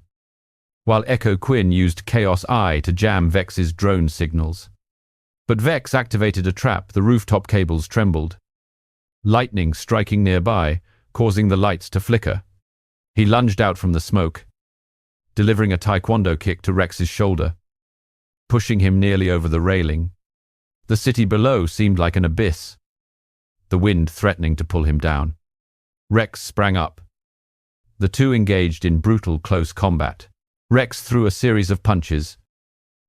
S1: while Echo Quinn used Chaos Eye to jam Vex's drone signals. But Vex activated a trap. The rooftop cables trembled, lightning striking nearby, causing the lights to flicker. He lunged out from the smoke, delivering a taekwondo kick to Rex's shoulder, pushing him nearly over the railing. The city below seemed like an abyss, the wind threatening to pull him down. Rex sprang up. The two engaged in brutal close combat. Rex threw a series of punches.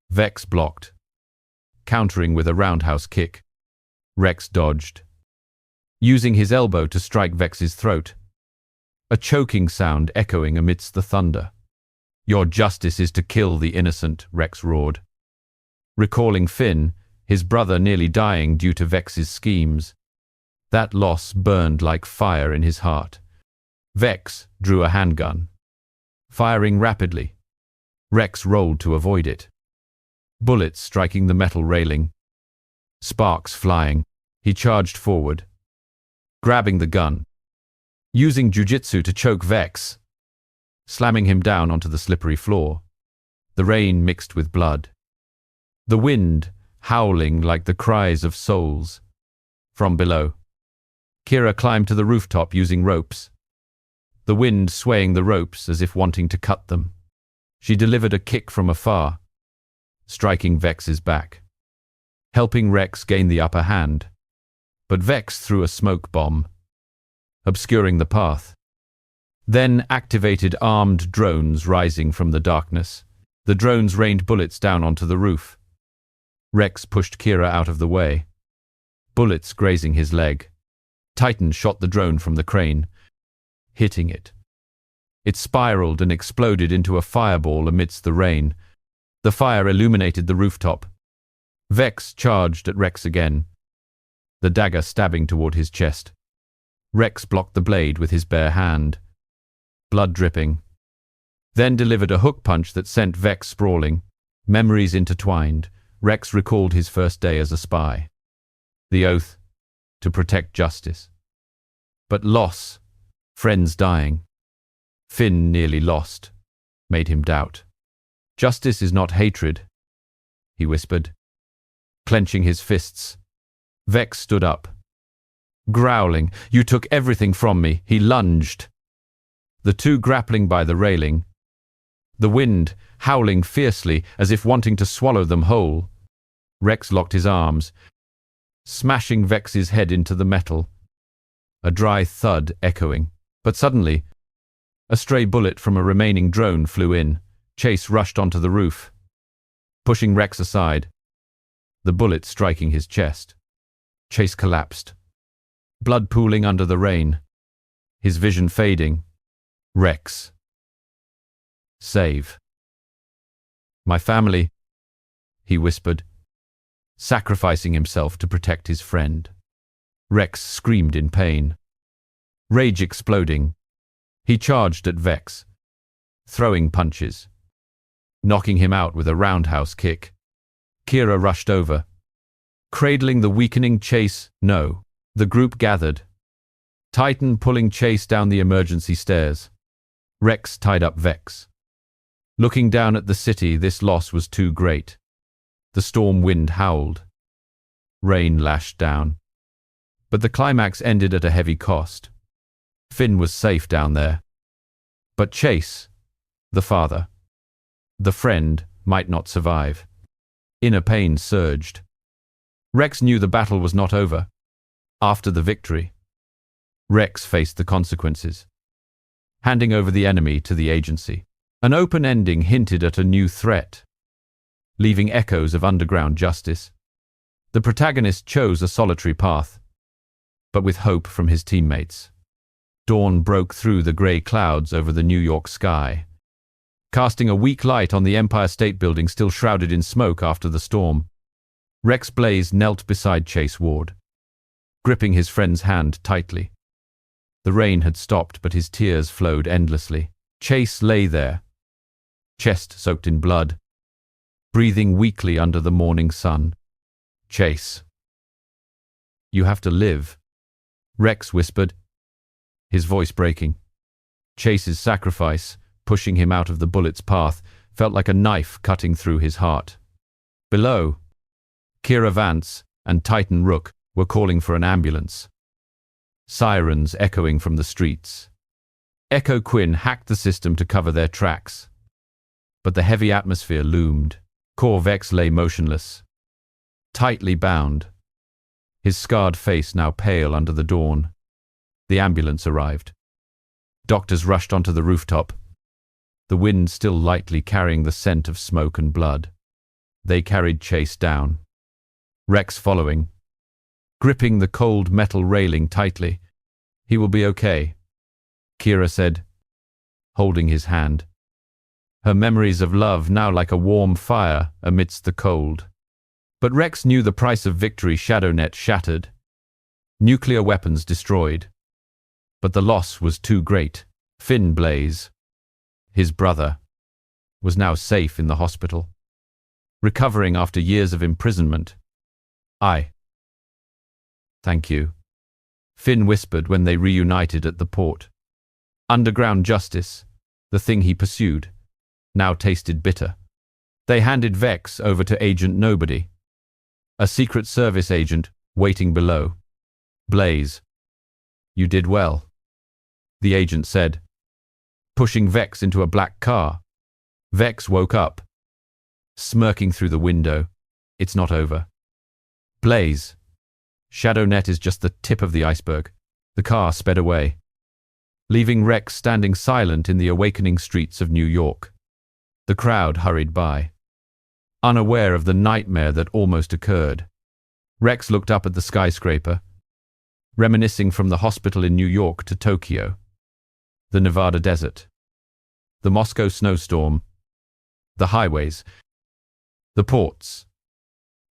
S1: Vex blocked, countering with a roundhouse kick. Rex dodged, using his elbow to strike Vex's throat, a choking sound echoing amidst the thunder. "Your justice is to kill the innocent," Rex roared. Recalling Finn, his brother nearly dying due to Vex's schemes, that loss burned like fire in his heart. Vex drew a handgun, firing rapidly. Rex rolled to avoid it. Bullets striking the metal railing. Sparks flying. He charged forward, grabbing the gun, using jujitsu to choke Vex, slamming him down onto the slippery floor. The rain mixed with blood. The wind howling like the cries of souls. From below, Kira climbed to the rooftop using ropes, the wind swaying the ropes as if wanting to cut them. She delivered a kick from afar, striking Vex's back, helping Rex gain the upper hand. But Vex threw a smoke bomb, obscuring the path. Then activated armed drones rising from the darkness. The drones rained bullets down onto the roof. Rex pushed Kira out of the way, bullets grazing his leg. Titan shot the drone from the crane, hitting it. It spiraled and exploded into a fireball amidst the rain. The fire illuminated the rooftop. Vex charged at Rex again, the dagger stabbing toward his chest. Rex blocked the blade with his bare hand, blood dripping, then delivered a hook punch that sent Vex sprawling. Memories intertwined. Rex recalled his first day as a spy. The oath to protect justice. But loss, friends dying, Finn nearly lost, made him doubt. "Justice is not hatred," he whispered, clenching his fists. Vex stood up, growling. "You took everything from me." He lunged, the two grappling by the railing, the wind howling fiercely as if wanting to swallow them whole. Rex locked his arms, smashing Vex's head into the metal, a dry thud echoing. But suddenly, a stray bullet from a remaining drone flew in. Chase rushed onto the roof, pushing Rex aside, the bullet striking his chest. Chase collapsed, blood pooling under the rain, his vision fading. Rex. "Save my family," he whispered, sacrificing himself to protect his friend. Rex screamed in pain, rage exploding. He charged at Vex, throwing punches, knocking him out with a roundhouse kick. Kira rushed over, cradling the weakening Chase. No, the group gathered, Titan pulling Chase down the emergency stairs. Rex tied up Vex. Looking down at the city, this loss was too great. The storm wind howled. Rain lashed down. But the climax ended at a heavy cost. Finn was safe down there. But Chase, the father, the friend, might not survive. Inner pain surged. Rex knew the battle was not over. After the victory, Rex faced the consequences, handing over the enemy to the agency. An open ending hinted at a new threat, leaving echoes of underground justice. The protagonist chose a solitary path, but with hope from his teammates. Dawn broke through the grey clouds over the New York sky, casting a weak light on the Empire State Building still shrouded in smoke after the storm. Rex Blaze knelt beside Chase Ward, gripping his friend's hand tightly. The rain had stopped, but his tears flowed endlessly. Chase lay there, chest soaked in blood, breathing weakly under the morning sun. "Chase, you have to live," Rex whispered, his voice breaking. Chase's sacrifice, pushing him out of the bullet's path, felt like a knife cutting through his heart. Below, Kira Vance and Titan Rook were calling for an ambulance. Sirens echoing from the streets. Echo Quinn hacked the system to cover their tracks. But the heavy atmosphere loomed. Core Vex lay motionless, tightly bound, his scarred face now pale under the dawn. The ambulance arrived. Doctors rushed onto the rooftop, the wind still lightly carrying the scent of smoke and blood. They carried Chase down, Rex following, gripping the cold metal railing tightly. "He will be okay," Kira said, holding his hand. Her memories of love now like a warm fire amidst the cold. But Rex knew the price of victory. ShadowNet shattered, nuclear weapons destroyed. But the loss was too great. Finn Blaze, his brother, was now safe in the hospital, recovering after years of imprisonment. "Thank you," Finn whispered when they reunited at the port. Underground justice, the thing he pursued, now tasted bitter. They handed Vex over to Agent Nobody, a Secret Service agent waiting below. "Blaze, you did well," the agent said, pushing Vex into a black car. Vex woke up, smirking through the window. "It's not over." "Blaze, ShadowNet is just the tip of the iceberg." The car sped away, leaving Rex standing silent in the awakening streets of New York. The crowd hurried by, unaware of the nightmare that almost occurred. Rex looked up at the skyscraper, reminiscing from the hospital in New York to Tokyo, the Nevada desert, the Moscow snowstorm, the highways, the ports,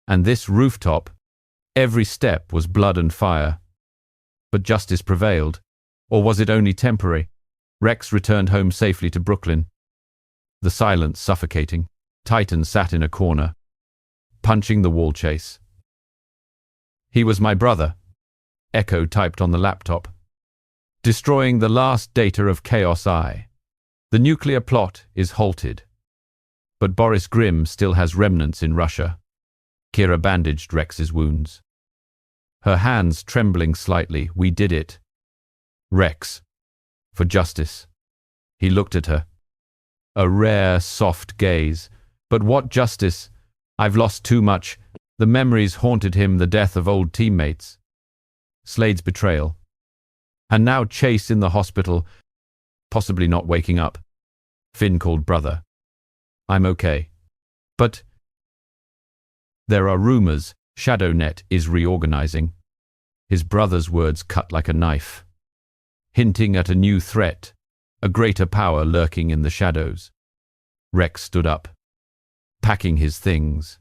S1: and this rooftop. Every step was blood and fire. But justice prevailed, or was it only temporary? Rex returned home safely to Brooklyn, the silence suffocating. Titan sat in a corner, punching the wall chase. "He was my brother," Echo typed on the laptop, "destroying the last data of Chaos I. The nuclear plot is halted, but Boris Grimm still has remnants in Russia." Kira bandaged Rex's wounds, her hands trembling slightly. "We did it, Rex, for justice." He looked at her, a rare, soft gaze. "But what justice? I've lost too much." The memories haunted him, the death of old teammates, Slade's betrayal, and now Chase in the hospital, possibly not waking up. Finn called brother. "I'm okay. But there are rumors ShadowNet is reorganizing." His brother's words cut like a knife, hinting at a new threat, a greater power lurking in the shadows. Rex stood up, packing his things.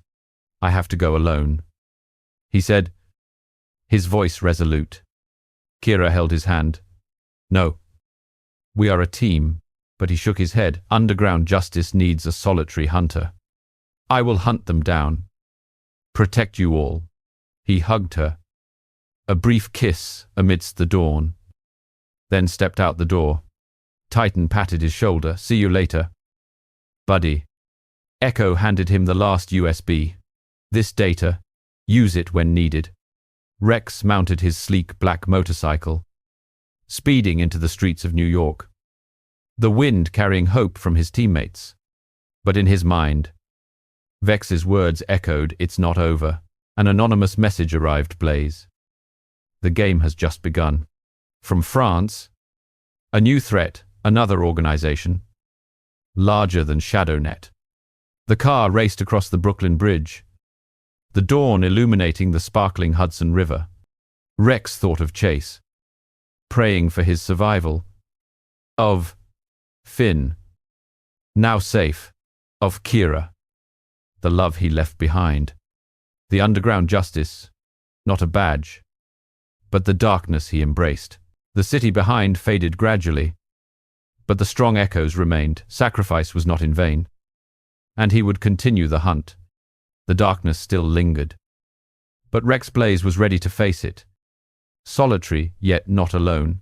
S1: "I have to go alone," he said, his voice resolute. Kira held his hand. "No, we are a team," but he shook his head. "Underground justice needs a solitary hunter. I will hunt them down. Protect you all." He hugged her, a brief kiss amidst the dawn, then stepped out the door. Titan patted his shoulder. "See you later, buddy." Echo handed him the last USB. "This data, use it when needed." Rex mounted his sleek black motorcycle, speeding into the streets of New York, the wind carrying hope from his teammates. But in his mind, Vex's words echoed, "It's not over." An anonymous message arrived. "Blaze, the game has just begun. From France, a new threat, another organization, larger than ShadowNet." The car raced across the Brooklyn Bridge, the dawn illuminating the sparkling Hudson River. Rex thought of Chase, praying for his survival. Of Finn, now safe. Of Kira, the love he left behind. The underground justice, not a badge, but the darkness he embraced. The city behind faded gradually, but the strong echoes remained. Sacrifice was not in vain, and he would continue the hunt. The darkness still lingered, but Rex Blaze was ready to face it. Solitary, yet not alone.